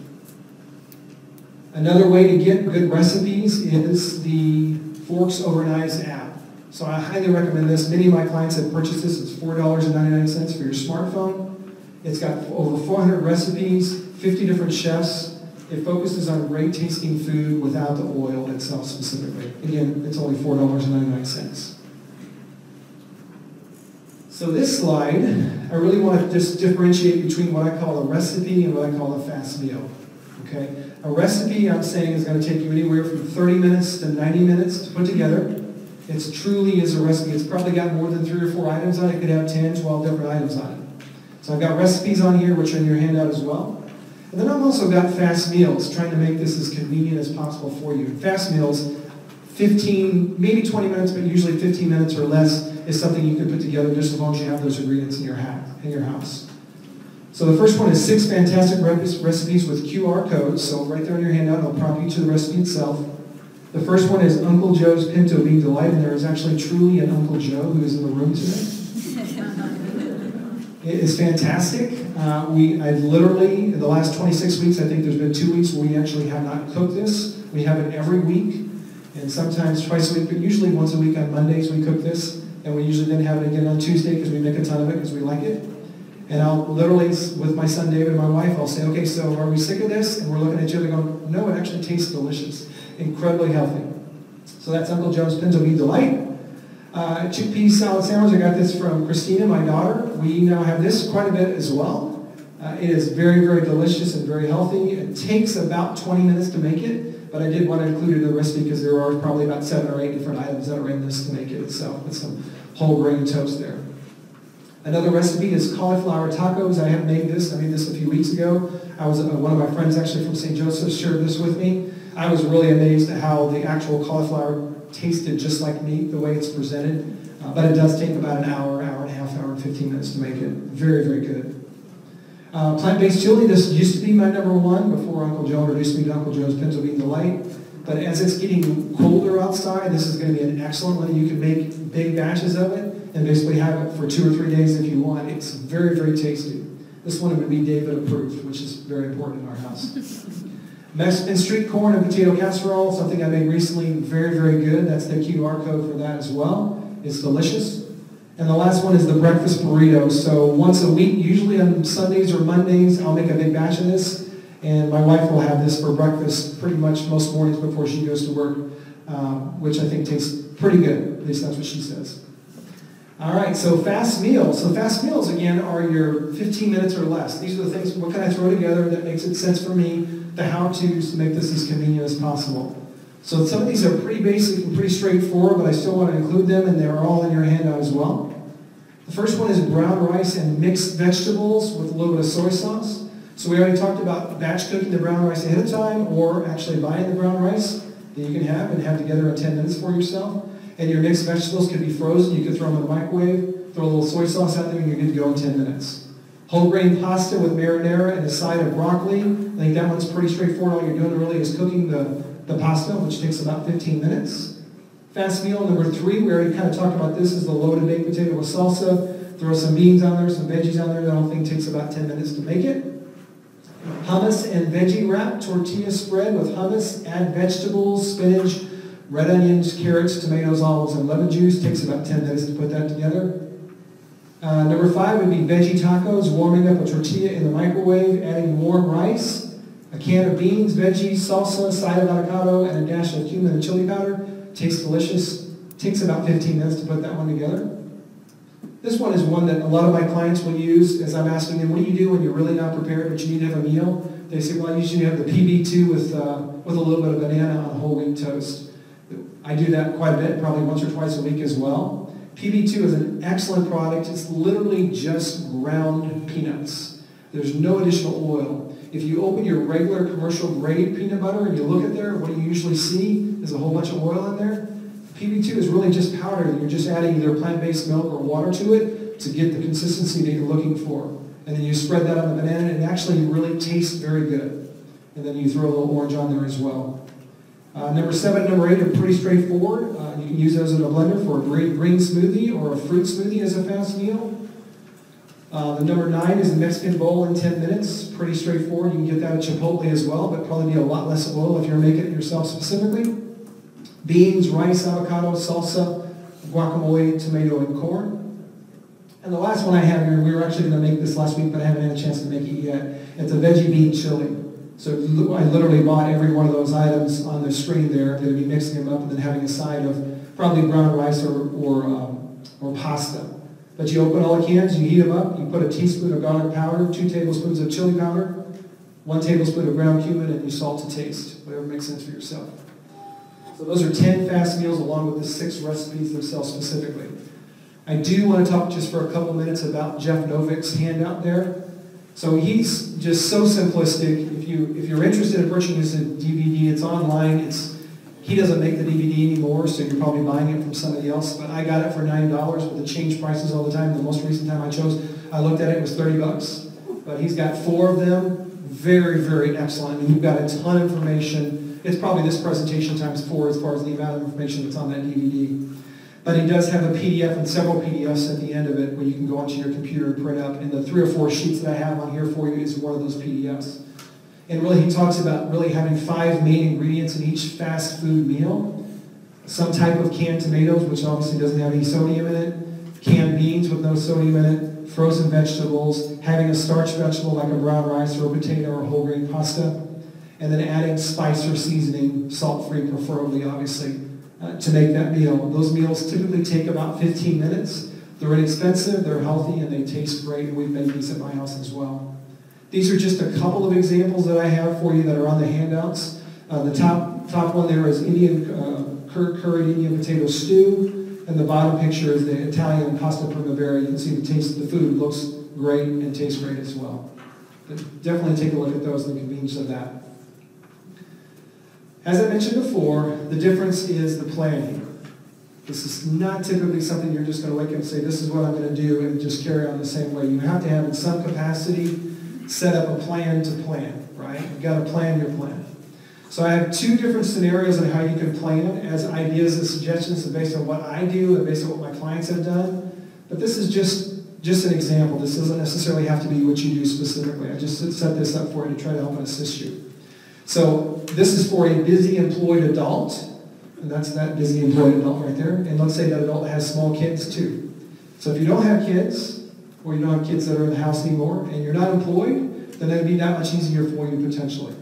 Another way to get good recipes is the Forks Over Knives app. So I highly recommend this. Many of my clients have purchased this. It's $4.99 for your smartphone. It's got over 400 recipes, 50 different chefs. It focuses on great tasting food without the oil itself specifically. Again, it's only $4.99. So this slide, I really want to just differentiate between what I call a recipe and what I call a fast meal. Okay? A recipe, I'm saying, is going to take you anywhere from 30 minutes to 90 minutes to put together. It truly is a recipe. It's probably got more than 3 or 4 items on it. It could have 10, 12 different items on it. So I've got recipes on here, which are in your handout as well. And then I've also got fast meals, trying to make this as convenient as possible for you. Fast meals, 15, maybe 20 minutes, but usually 15 minutes or less is something you can put together just as long as you have those ingredients in your house. So the first one is 6 fantastic recipes with QR codes. So right there in your handout, I'll prompt you to the recipe itself. The first one is Uncle Joe's Pinto Bean Delight, and there is actually truly an Uncle Joe who is in the room today. It is fantastic. I literally, in the last 26 weeks, I think there's been 2 weeks where we actually have not cooked this. We have it every week, and sometimes twice a week, but usually once a week on Mondays we cook this, and we usually then have it again on Tuesday because we make a ton of it because we like it. And I'll literally, with my son David and my wife, I'll say, okay, so are we sick of this? And we're looking at each other going, no, it actually tastes delicious. Incredibly healthy. So that's Uncle Joe's Pinto Bean Delight. Chickpea salad sandwich, I got this from Christina, my daughter. We now have this quite a bit as well. It is very, very delicious and very healthy. It takes about 20 minutes to make it, but I did want to include it in the recipe because there are probably about 7 or 8 different items that are in this to make it. So with some whole grain toast there. Another recipe is cauliflower tacos. I have made this. I made this a few weeks ago. One of my friends actually from St. Joseph shared this with me. I was really amazed at how the actual cauliflower tasted just like meat, the way it's presented. But it does take about an hour, hour and a half, hour and 15 minutes to make it. Very, very good. Plant-based chili, this used to be my number 1 before Uncle Joe introduced me to Uncle Joe's Pinto Bean Delight. But as it's getting colder outside, this is going to be an excellent one. You can make big batches of it and basically have it for 2 or 3 days if you want. It's very, very tasty. This one would be David approved, which is very important in our house. Mexican street corn and potato casserole, something I made recently, very, very good. That's the QR code for that as well. It's delicious. And the last one is the breakfast burrito. So once a week, usually on Sundays or Mondays, I'll make a big batch of this. And my wife will have this for breakfast pretty much most mornings before she goes to work, which I think tastes pretty good. At least that's what she says. All right, so fast meals. So fast meals, again, are your 15 minutes or less. These are the things, what can I throw together that makes it sense for me, the how-tos to make this as convenient as possible. So some of these are pretty basic and pretty straightforward, but I still want to include them, and they're all in your handout as well. The first one is brown rice and mixed vegetables with a little bit of soy sauce. So we already talked about batch cooking the brown rice ahead of time, or actually buying the brown rice that you can have together in 10 minutes for yourself. And your mixed vegetables can be frozen. You can throw them in the microwave, throw a little soy sauce out there, and you're good to go in 10 minutes. Whole grain pasta with marinara and a side of broccoli. I think that one's pretty straightforward. All you're doing really is cooking the pasta, which takes about 15 minutes. Fast meal number 3, we already kind of talked about this, is the loaded baked potato with salsa. Throw some beans on there, some veggies on there. That whole thing takes about 10 minutes to make it. Hummus and veggie wrap tortilla spread with hummus. Add vegetables, spinach, red onions, carrots, tomatoes, olives, and lemon juice. Takes about 10 minutes to put that together. Number 5 would be veggie tacos, warming up a tortilla in the microwave, adding warm rice, a can of beans, veggies, salsa, side of avocado, and a dash of cumin and chili powder. Tastes delicious. Takes about 15 minutes to put that one together. This one is one that a lot of my clients will use as I'm asking them, what do you do when you're really not prepared but you need to have a meal? They say, well, I usually have the PB2 with a little bit of banana on whole wheat toast. I do that quite a bit, probably once or twice a week as well. PB2 is an excellent product. It's literally just ground peanuts. There's no additional oil. If you open your regular commercial grade peanut butter and you look at there, what do you usually see? There's a whole bunch of oil in there. PB2 is really just powder. You're just adding either plant-based milk or water to it to get the consistency that you're looking for. And then you spread that on the banana, and it actually really tastes very good. And then you throw a little orange on there as well. Number 7 and number 8 are pretty straightforward. You can use those in a blender for a green smoothie or a fruit smoothie as a fast meal. The number 9 is a Mexican bowl in 10 minutes. Pretty straightforward. You can get that at Chipotle as well, but probably be a lot less oil if you're making it yourself specifically. Beans, rice, avocado, salsa, guacamole, tomato, and corn. And the last one I have here, we were actually going to make this last week, but I haven't had a chance to make it yet. It's a veggie bean chili. So I literally bought every one of those items on the screen there. They'd be mixing them up and then having a side of probably brown rice or pasta. But you open all the cans, you heat them up, you put a teaspoon of garlic powder, 2 tablespoons of chili powder, 1 tablespoon of ground cumin, and you salt to taste, whatever makes sense for yourself. So those are 10 fast meals along with the 6 recipes themselves specifically. I do want to talk just for a couple minutes about Jeff Novick's handout there. So he's just so simplistic. If you're interested in purchasing his DVD, it's online. He doesn't make the DVD anymore, so you're probably buying it from somebody else. But I got it for $9, but the change prices all the time. The most recent time I looked at it, it was $30. But he's got 4 of them. Very, very excellent. And you've got a ton of information. It's probably this presentation times 4 as far as the amount of information that's on that DVD. But he does have a PDF and several PDFs at the end of it where you can go onto your computer and print up. And the 3 or 4 sheets that I have on here for you is one of those PDFs. And really he talks about really having 5 main ingredients in each fast food meal. Some type of canned tomatoes, which obviously doesn't have any sodium in it. Canned beans with no sodium in it. Frozen vegetables. Having a starch vegetable like a brown rice or a potato or whole grain pasta. And then adding spice or seasoning, salt-free preferably, obviously, to make that meal. Those meals typically take about 15 minutes. They're inexpensive, they're healthy, and they taste great, and we've made these at my house as well. These are just a couple of examples that I have for you that are on the handouts. The top one there is curried Indian potato stew, and the bottom picture is the Italian pasta primavera. You can see the taste of the food looks great and tastes great as well. But definitely take a look at those and the convenience of that. As I mentioned before, the difference is the planning. This is not typically something you're just going to wake up and say, this is what I'm going to do, and just carry on the same way. You have to have, in some capacity, set up a plan to plan, right? You've got to plan your plan. So I have 2 different scenarios on how you can plan as ideas and suggestions based on what I do and based on what my clients have done. But this is just an example. This doesn't necessarily have to be what you do specifically. I just set this up for you to try to help and assist you. So this is for a busy employed adult, and that's that busy employed adult right there. And let's say that adult has small kids too. So if you don't have kids, or you don't have kids that are in the house anymore, and you're not employed, then it'd be that much easier for you potentially.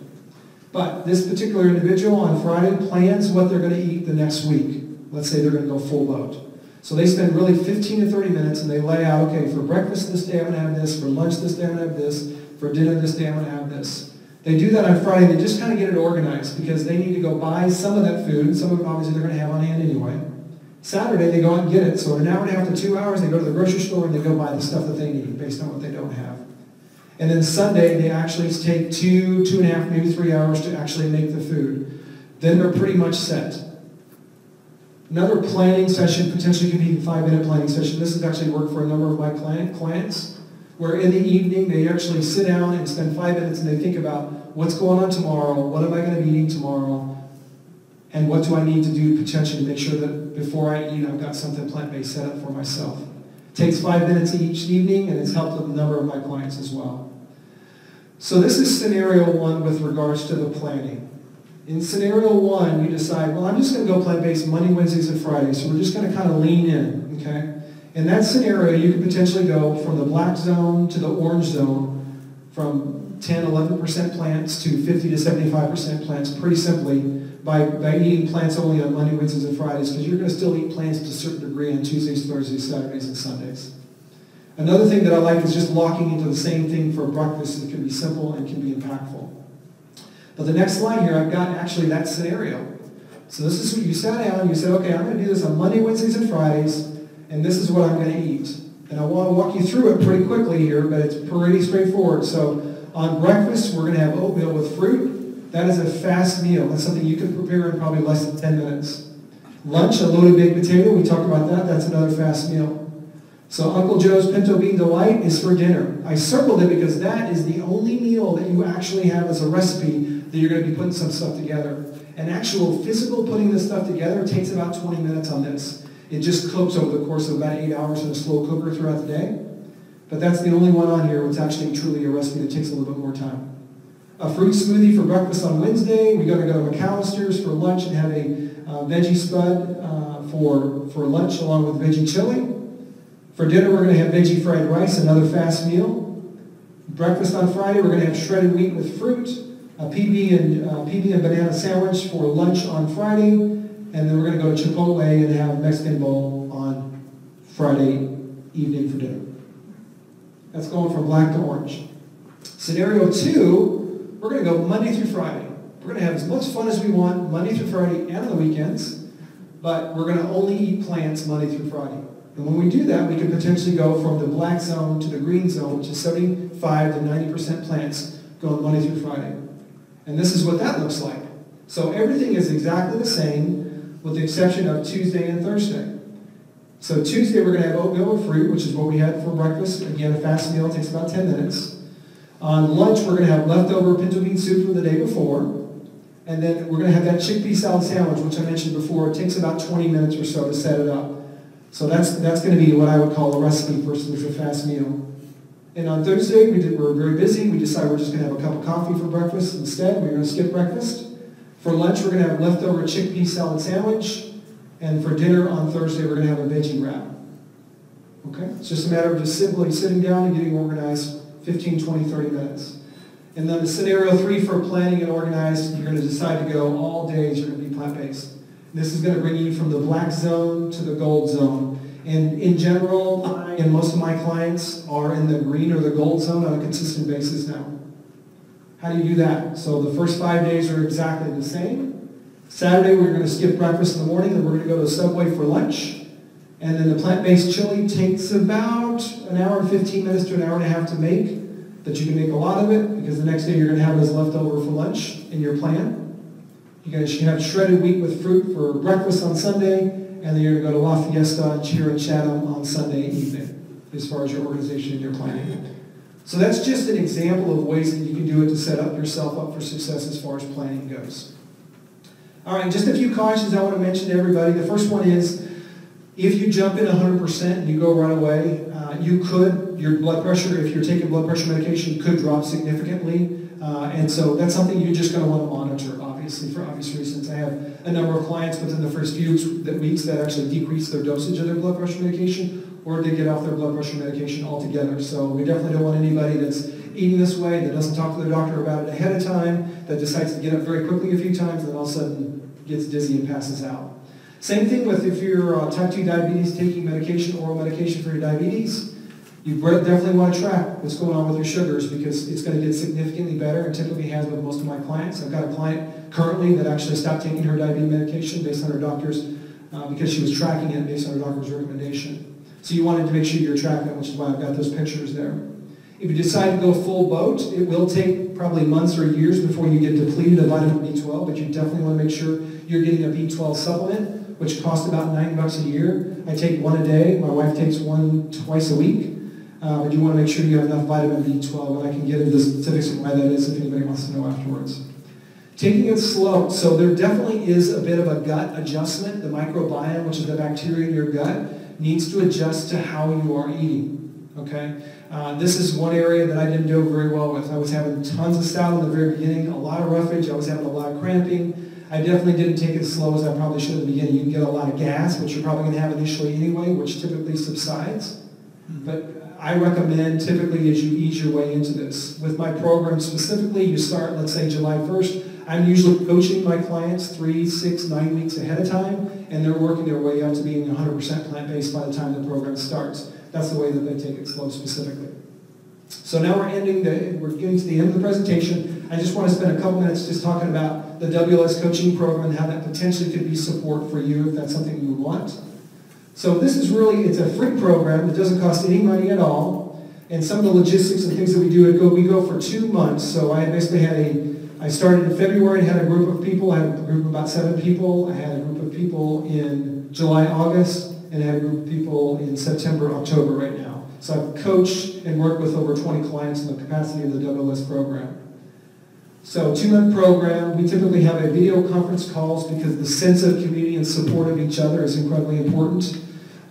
But this particular individual on Friday plans what they're going to eat the next week. Let's say they're going to go full load. So they spend really 15 to 30 minutes and they lay out, okay, for breakfast this day I'm going to have this, for lunch this day I'm going to have this, for dinner this day I'm going to have this. They do that on Friday. They just kind of get it organized because they need to go buy some of that food. Some of it obviously they're going to have on hand anyway. Saturday they go out and get it. So in an hour and a half to 2 hours they go to the grocery store and they go buy the stuff that they need based on what they don't have. And then Sunday they actually take 2.5, maybe 3 hours to actually make the food. Then they're pretty much set. Another planning session potentially could be a 5-minute planning session. This has actually worked for a number of my clients. Where in the evening they actually sit down and spend 5 minutes and they think about what's going on tomorrow, what am I going to be eating tomorrow, and what do I need to do potentially to make sure that before I eat I've got something plant-based set up for myself. It takes 5 minutes each evening and it's helped with a number of my clients as well. So this is scenario 1 with regards to the planning. In scenario 1 you decide, well I'm just going to go plant-based Monday, Wednesdays, and Fridays, so we're just going to kind of lean in, okay? In that scenario, you could potentially go from the black zone to the orange zone, from 10-11% plants to 50 to 75% plants, pretty simply, by eating plants only on Monday, Wednesdays, and Fridays, because you're going to still eat plants to a certain degree on Tuesdays, Thursdays, Saturdays, and Sundays. Another thing that I like is just locking into the same thing for breakfast. It can be simple and can be impactful. But the next slide here, I've got actually that scenario. So this is what you sat down and you said, okay, I'm going to do this on Monday, Wednesdays, and Fridays, and this is what I'm going to eat. And I want to walk you through it pretty quickly here, but it's pretty straightforward. So on breakfast, we're going to have oatmeal with fruit. That is a fast meal. That's something you can prepare in probably less than 10 minutes. Lunch, a loaded baked potato. We talked about that. That's another fast meal. So Uncle Joe's Pinto Bean Delight is for dinner. I circled it because that is the only meal that you actually have as a recipe that you're going to be putting some stuff together. An actual physical putting this stuff together takes about 20 minutes on this. It just cooks over the course of about 8 hours in a slow cooker throughout the day. But that's the only one on here where it's actually truly a recipe that takes a little bit more time. A fruit smoothie for breakfast on Wednesday. We're going to go to McAllister's for lunch and have a veggie spud for lunch along with veggie chili. For dinner, we're going to have veggie fried rice, another fast meal. Breakfast on Friday, we're going to have shredded wheat with fruit. A PB and banana sandwich for lunch on Friday. And then we're going to go to Chipotle and have a Mexican bowl on Friday evening for dinner. That's going from black to orange. Scenario 2 We're going to go Monday through Friday. We're going to have as much fun as we want Monday through Friday and on the weekends, but we're going to only eat plants Monday through Friday. And when we do that, we can potentially go from the black zone to the green zone, which is 75 to 90% plants going Monday through Friday. And this is what that looks like. So everything is exactly the same with the exception of Tuesday and Thursday. So Tuesday we're going to have oatmeal with fruit, which is what we had for breakfast. Again, a fast meal, it takes about 10 minutes. On lunch we're going to have leftover pinto bean soup from the day before. And then we're going to have that chickpea salad sandwich, which I mentioned before. It takes about 20 minutes or so to set it up. So that's going to be what I would call a recipe versus a fast meal. And on Thursday, we're very busy. We decided we're just going to have a cup of coffee for breakfast instead. We're going to skip breakfast. For lunch, we're going to have leftover chickpea salad sandwich. And for dinner on Thursday, we're going to have a veggie wrap. Okay? It's just a matter of just simply sitting down and getting organized 15, 20, 30 minutes. And then the scenario 3 for planning and organized, you're going to decide to go all days, you're going to be plant-based. This is going to bring you from the black zone to the gold zone. And in general, I and most of my clients are in the green or the gold zone on a consistent basis now. How do you do that? So the first 5 days are exactly the same. Saturday, we're going to skip breakfast in the morning, and we're going to go to Subway for lunch. And then the plant-based chili takes about an hour and 15 minutes to an hour and a half to make. But you can make a lot of it, because the next day you're going to have it as leftover for lunch in your plan. You're going to have shredded wheat with fruit for breakfast on Sunday, and then you're going to go to La Fiesta here in Chatham on Sunday evening, as far as your organization and your planning. So that's just an example of ways that you can do it to set up yourself up for success as far as planning goes. All right, just a few cautions I want to mention to everybody. The first one is, if you jump in 100% and you go right away, your blood pressure, if you're taking blood pressure medication, could drop significantly. And so that's something you're just going to want to monitor, obviously, for obvious reasons. I have a number of clients within the first few weeks that actually decrease their dosage of their blood pressure medication, or they get off their blood pressure medication altogether. So we definitely don't want anybody that's eating this way, that doesn't talk to their doctor about it ahead of time, that decides to get up very quickly a few times, and then all of a sudden gets dizzy and passes out. Same thing with if you're type 2 diabetes, taking medication, oral medication for your diabetes. You definitely want to track what's going on with your sugars, because it's going to get significantly better, and typically has with most of my clients. I've got a client currently that actually stopped taking her diabetes medication based on her doctor's, because she was tracking it based on her doctor's recommendation. So you wanted to make sure you're tracking it, which is why I've got those pictures there. If you decide to go full boat, it will take probably months or years before you get depleted of vitamin B12, but you definitely want to make sure you're getting a B12 supplement, which costs about $9 a year. I take one a day. My wife takes one twice a week. But you want to make sure you have enough vitamin B12, and I can get into the specifics of why that is if anybody wants to know afterwards. Taking it slow. So there definitely is a bit of a gut adjustment. The microbiome, which is the bacteria in your gut, needs to adjust to how you are eating. Okay? This is one area that I didn't do very well with. I was having tons of stout in the very beginning, a lot of roughage. I was having a lot of cramping. I definitely didn't take it as slow as I probably should at the beginning. You can get a lot of gas, which you're probably going to have initially anyway, which typically subsides. But I recommend typically as you ease your way into this. With my program specifically, you start, let's say, July 1st. I'm usually coaching my clients 3, 6, 9 weeks ahead of time, and they're working their way up to being 100% plant-based by the time the program starts. That's the way that they take it slow specifically. So now we're getting to the end of the presentation. I just want to spend a couple minutes just talking about the WLS coaching program and how that potentially could be support for you if that's something you want. So this is really, it's a free program. It doesn't cost any money at all. And some of the logistics and things that we do, we go for 2 months. So I basically I started in February and had a group of people. I had a group of about 7 people. I had a group of people in July, August, and I had a group of people in September, October right now. So I've coached and worked with over 20 clients in the capacity of the WLS program. So 2-month program, we typically have a video conference calls because the sense of community and support of each other is incredibly important.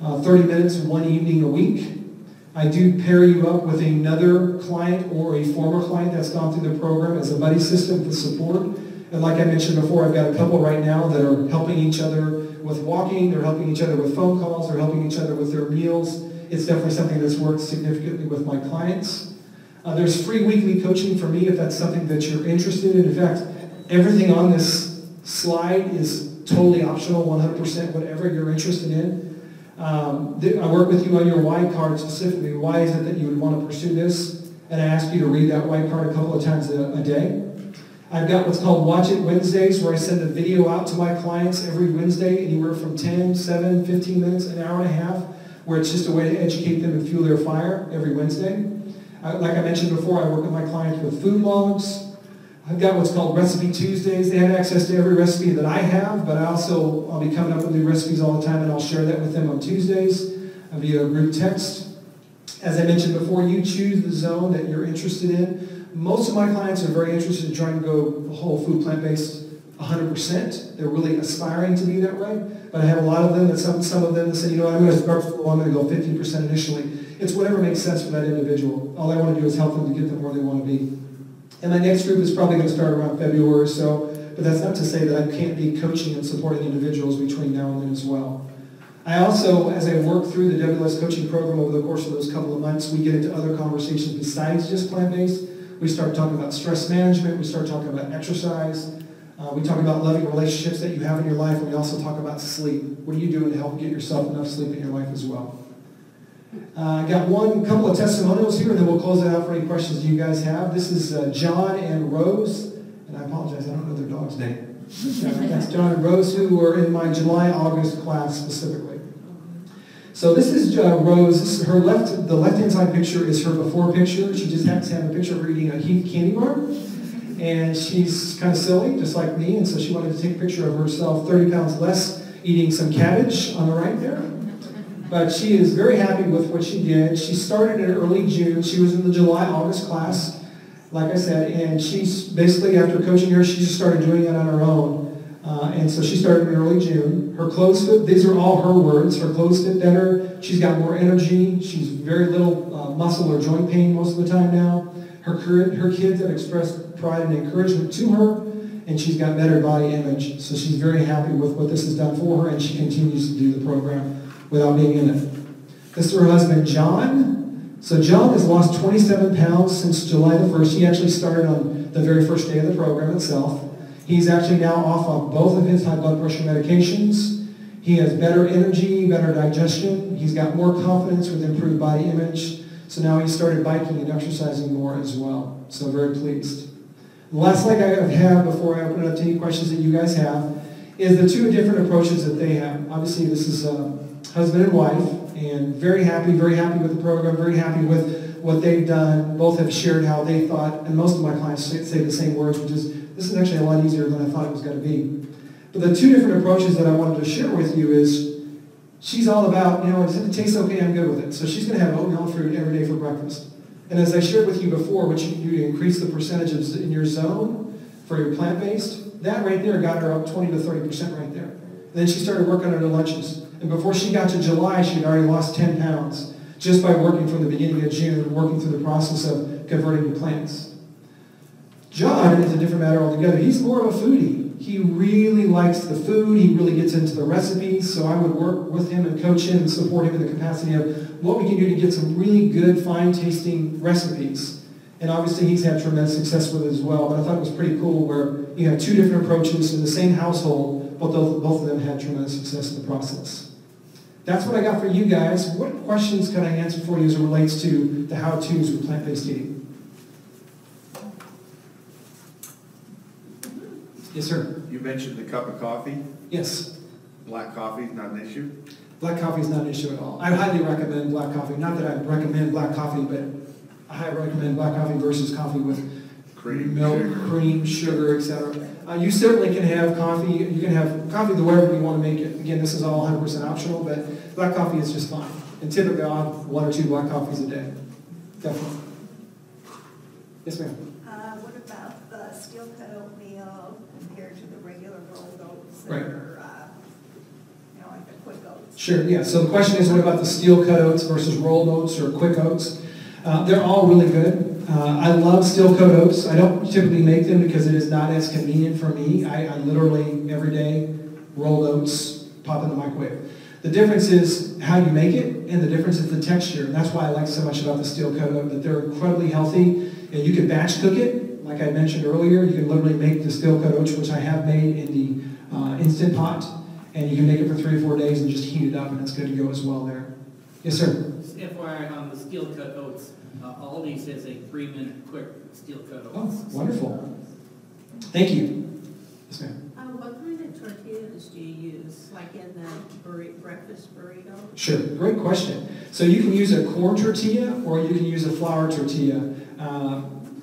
30 minutes, 1 evening a week. I do pair you up with another client or a former client that's gone through the program as a buddy system for support. And like I mentioned before, I've got a couple right now that are helping each other with walking, they're helping each other with phone calls, they're helping each other with their meals. It's definitely something that's worked significantly with my clients. There's free weekly coaching for me if that's something that you're interested in. In fact, everything on this slide is totally optional, 100%, whatever you're interested in. I work with you on your why card specifically. Why is it that you would want to pursue this? And I ask you to read that why card a couple of times a day. I've got what's called Watch It Wednesdays, where I send a video out to my clients every Wednesday, anywhere from 10, 7, 15 minutes, an hour and a half, where it's just a way to educate them and fuel their fire every Wednesday. Like I mentioned before, I work with my clients with food logs. I've got what's called Recipe Tuesdays. They have access to every recipe that I have, but I'll be coming up with new recipes all the time, and I'll share that with them on Tuesdays via group text. As I mentioned before, you choose the zone that you're interested in. Most of my clients are very interested in trying to go whole food, plant-based 100%. They're really aspiring to be that way. But I have a lot of them, some of them that say, you know what, I'm going to start slow, I'm going to go 50% initially. It's whatever makes sense for that individual. All I want to do is help them to get them where they want to be. And my next group is probably going to start around February or so, but that's not to say that I can't be coaching and supporting individuals between now and then as well. I also, as I work through the WLS coaching program over the course of those couple of months, we get into other conversations besides just plant-based. We start talking about stress management, we start talking about exercise, we talk about loving relationships that you have in your life, and we also talk about sleep. What are you doing to help get yourself enough sleep in your life as well? I got couple of testimonials here, and then we'll close it out for any questions you guys have. This is John and Rose, and I apologize, I don't know their dog's name. That's John and Rose, who were in my July-August class specifically. So this is Rose. The left-hand side picture is her before picture. She just happens to have a picture of her eating a Heath candy bar. And she's kind of silly, just like me, and so she wanted to take a picture of herself 30 pounds less, eating some cabbage on the right there. But she is very happy with what she did. She started in early June. She was in the July-August class, like I said, and she's basically, after coaching her, she just started doing it on her own. And so she started in early June. Her clothes fit, these are all her words, her clothes fit better. She's got more energy. She's very little muscle or joint pain most of the time now. Her kids have expressed pride and encouragement to her, and she's got better body image. So she's very happy with what this has done for her, and she continues to do the program without being in it. This is her husband, John. So John has lost 27 pounds since July the 1st. He actually started on the very first day of the program itself. He's actually now off of both of his high blood pressure medications. He has better energy, better digestion. He's got more confidence with improved body image. So now he started biking and exercising more as well. So very pleased. The last thing I have before I open it up to any questions that you guys have is the two different approaches that they have. Obviously, this is husband and wife, and very happy with the program, very happy with what they've done. Both have shared how they thought, and most of my clients say the same words, which is, this is actually a lot easier than I thought it was going to be. But the two different approaches that I wanted to share with you is, she's all about, if it tastes okay, I'm good with it. So she's going to have oatmeal and fruit every day for breakfast. And as I shared with you before, what you can do to increase the percentages in your zone for your plant-based, that right there got her up 20 to 30% right there. And then she started working on her lunches. And before she got to July, she had already lost 10 pounds just by working from the beginning of June, working through the process of converting to plants. John is a different matter altogether. He's more of a foodie. He really likes the food. He really gets into the recipes. So I would work with him and coach him and support him in the capacity of what we can do to get some really good, fine-tasting recipes. And obviously he's had tremendous success with it as well. But I thought it was pretty cool where you have two different approaches in the same household, but both of them had tremendous success in the process. That's what I got for you guys. What questions can I answer for you as it relates to the how-tos with plant-based eating? Yes, sir. You mentioned the cup of coffee. Yes. Black coffee is not an issue? Black coffee is not an issue at all. I highly recommend black coffee. Not that I recommend black coffee, but I highly recommend black coffee versus coffee with milk, cream, sugar, etc. You certainly can have coffee. You can have coffee the wherever you want to make it. Again, this is all 100% optional, but black coffee is just fine. And typically I'll have 1 or 2 black coffees a day. Definitely. Yes, ma'am. What about the steel-cut oatmeal compared to the regular rolled oats? Right. Or, like the quick oats? Sure, yeah. So the question is, what about the steel-cut oats versus rolled oats or quick oats? They're all really good. I love steel-cut oats. I don't typically make them because it is not as convenient for me. I literally, every day, rolled oats, pop in the microwave. The difference is how you make it, and the difference is the texture. And that's why I like so much about the steel-cut oat, that they're incredibly healthy. And you can batch cook it, like I mentioned earlier. You can literally make the steel-cut oats, which I have made in the Instant Pot, and you can make it for 3 or 4 days and just heat it up, and it's good to go as well there. Yes, sir? FYI, on the steel-cut oats, Aldi says a 3-minute quick steel-cut oats. Oh, wonderful. Thank you. Yes, ma'am. What kind of tortillas do you use, like in the breakfast burrito? Sure, great question. So you can use a corn tortilla or you can use a flour tortilla.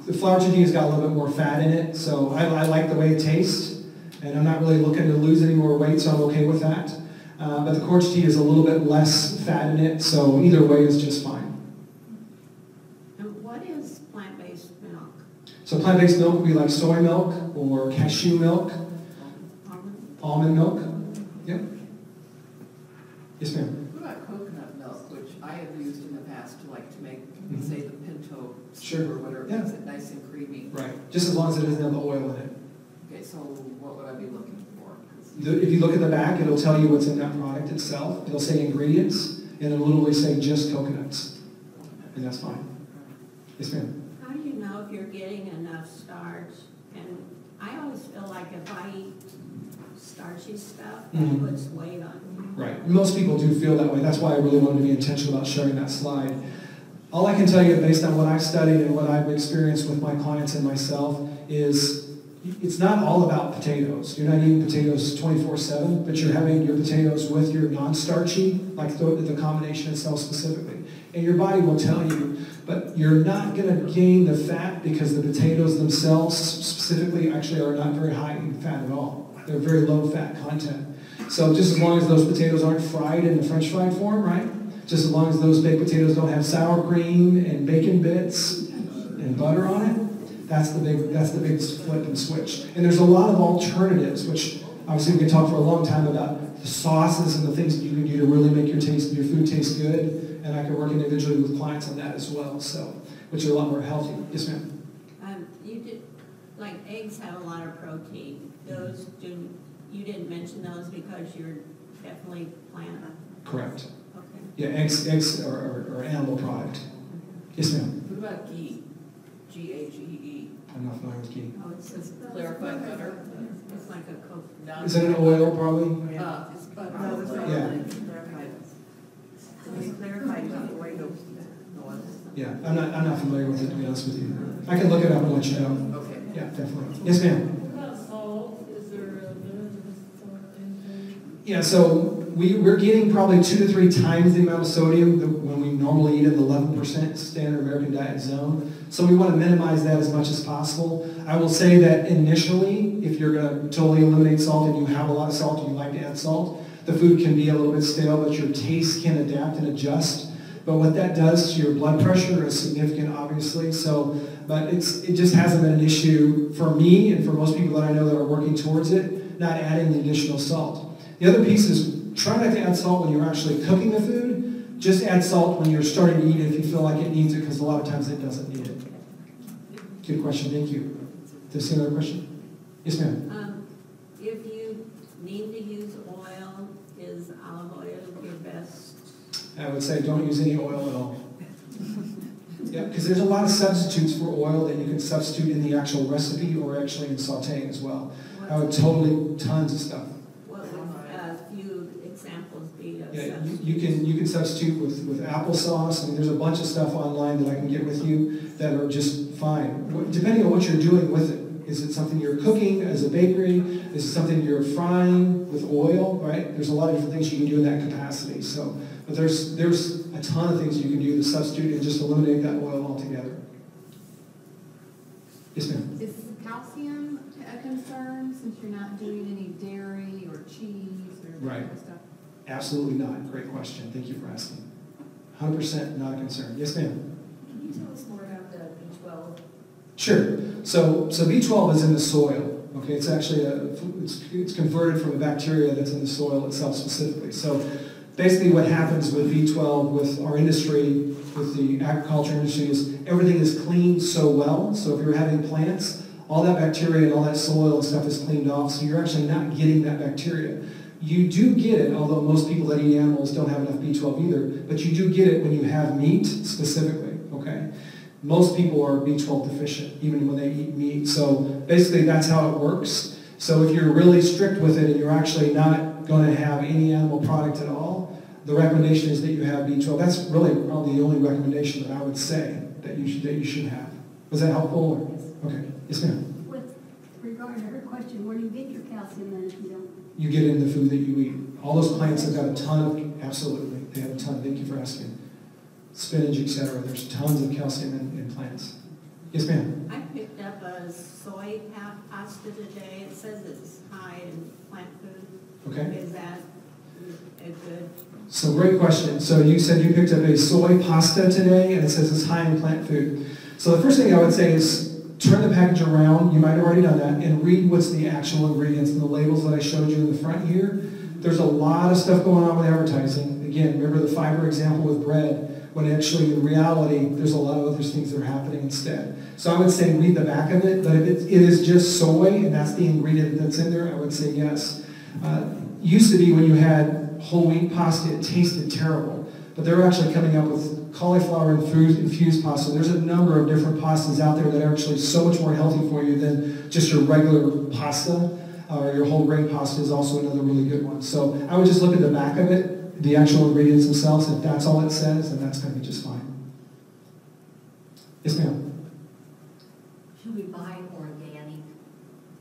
The flour tortilla's got a little bit more fat in it, so I like the way it tastes, and I'm not really looking to lose any more weight, so I'm okay with that. But the corn tortilla is a little bit less fat in it, so either way is just fine. And what is plant-based milk? So plant-based milk would be like soy milk or cashew milk, almond milk. Yep. Yes, ma'am. What about coconut milk, which I have used in the past to make, say, the pinto Sure. or whatever, Yeah. makes it nice and creamy. Right. Just as long as it doesn't have the oil in it. Okay, so what would I be looking for? 'Cause If you look at the back, it'll tell you what's in that product itself. It'll say ingredients, and it'll literally say just coconuts. And that's fine. Yes, ma'am. How do you know if you're getting enough starch? And I always feel like if I eat starchy stuff, Mhm. it puts weight on me. Right. Most people do feel that way. That's why I really wanted to be intentional about sharing that slide. All I can tell you, based on what I've studied and what I've experienced with my clients and myself, is it's not all about potatoes. You're not eating potatoes 24/7, but you're having your potatoes with your non-starchy, like the combination itself specifically. And your body will tell you, but you're not going to gain the fat because the potatoes themselves specifically actually are not very high in fat at all. They're very low fat content. So just as long as those potatoes aren't fried in the French fried form, right? Just as long as those baked potatoes don't have sour cream and bacon bits and butter on it, that's the big flip and switch. And there's a lot of alternatives, which obviously we can talk for a long time about the sauces and the things that you can do to really make your food taste good. And I can work individually with clients on that as well, so which are a lot more healthy. Yes, ma'am. You did, like eggs have a lot of protein. Those you didn't mention those because you're definitely plant. Correct. Okay. Yeah, eggs are animal product. Yes, ma'am. What about ghee? G-A-G-E. I'm not familiar with ghee. Oh, it says Clarified butter? It's like a Coke. Is that an oil, probably? It's butter. No, it's not. Yeah. Clarified Burrito oil. Yeah, I'm not familiar with it, to be honest with you. I can look it up and let you know. Okay. Yeah, definitely. Yes, ma'am. What about salt? Is there a limit to the salt intake? Yeah, so we're getting probably 2 to 3 times the amount of sodium when we normally eat in the 11% standard American diet zone. So we want to minimize that as much as possible. I will say that initially, if you're going to totally eliminate salt and you have a lot of salt and you like to add salt, the food can be a little bit stale, but your taste can adapt and adjust. But what that does to your blood pressure is significant, obviously. So, but it just hasn't been an issue for me and for most people that I know that are working towards it, not adding the additional salt. The other piece is try not to add salt when you're actually cooking the food. Just add salt when you're starting to eat it if you feel like it needs it, because a lot of times it doesn't need it. Good question, thank you. Does you see another question? Yes, ma'am. If you need to use oil, is olive oil your best? I would say don't use any oil at all. Yeah, because there's a lot of substitutes for oil that you can substitute in the actual recipe or actually in sauteing as well. I would totally, tons of stuff. What would a few examples be of Yeah, substitutes? you can substitute with applesauce. I mean, there's a bunch of stuff online that I can get with you that are just fine. Depending on what you're doing with it. Is it something you're cooking as a bakery? Is it something you're frying with oil, right? There's a lot of different things you can do in that capacity. So, but there's a ton of things you can do to substitute and just eliminate that oil altogether. Yes, ma'am. Is calcium a concern since you're not doing any dairy or cheese or that kind of stuff? Absolutely not. Great question. Thank you for asking. 100% not a concern. Yes, ma'am. Can you tell us more about the B12? Sure. So B12 is in the soil. Okay, it's actually it's converted from a bacteria that's in the soil itself specifically. So basically, what happens with B12 with our industry, with the agriculture industry, is everything is cleaned so well. So if you're having plants, all that bacteria and all that soil and stuff is cleaned off. So you're actually not getting that bacteria. You do get it, although most people that eat animals don't have enough B12 either. But you do get it when you have meat specifically. Okay. Most people are B12 deficient, even when they eat meat. So basically, that's how it works. So if you're really strict with it and you're actually not going to have any animal product at all, the recommendation is that you have B12. That's really probably the only recommendation that I would say that you should have. Was that helpful? Or? Okay. Yes, ma'am. With regard quick question, where do you get your calcium then if you don't? You get in the food that you eat. All those plants have got a ton of, absolutely, they have a ton. Thank you for asking. Spinach, etc. There's tons of calcium in plants. Yes, ma'am. I picked up a soy pasta today. It says it's high in plant food. Okay. Is that a good? So great question. So you said you picked up a soy pasta today, and it says it's high in plant food. So the first thing I would say is turn the package around. You might have already done that, and read what's the actual ingredients and the labels that I showed you in the front here. There's a lot of stuff going on with advertising. Again, remember the fiber example with bread, when actually in reality there's a lot of other things that are happening instead. So I would say read the back of it, but if it is just soy and that's the ingredient that's in there, I would say yes. Used to be when you had whole wheat pasta, it tasted terrible, but they're actually coming up with cauliflower infused pasta. There's a number of different pastas out there that are actually so much more healthy for you than just your regular pasta, or your whole grain pasta is also another really good one. So I would just look at the back of it, the actual ingredients themselves. If that's all it says, then that's going to be just fine. Yes, ma'am. Should we buy organic,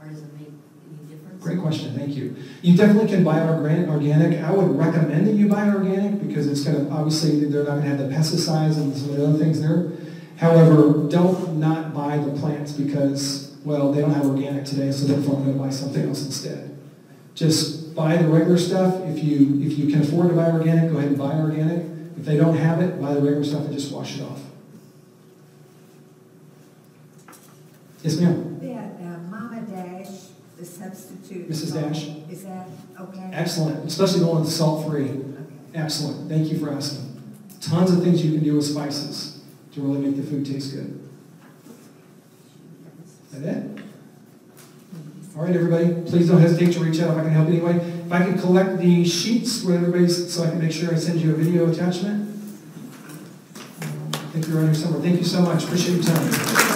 or does it make any difference? Great question, thank you. You definitely can buy organic. I would recommend that you buy organic because it's going to, obviously, they're not going to have the pesticides and some of the other things there. However, don't not buy the plants because, well, they don't have organic today, so therefore I'm going to buy something else instead. Just buy the regular stuff. If you can afford to buy organic, go ahead and buy organic. If they don't have it, buy the regular stuff and just wash it off. Yes, ma'am. That Mama Dash, the substitute. Mrs. Dash? Is that okay? Excellent, especially the one that's salt-free. Okay. Excellent, thank you for asking. Tons of things you can do with spices to really make the food taste good. Is that it? All right, everybody, please don't hesitate to reach out if I can help anyway. If I can collect the sheets with everybody's, so I can make sure I send you a video attachment. I think you're on here somewhere. Thank you so much. Appreciate your time.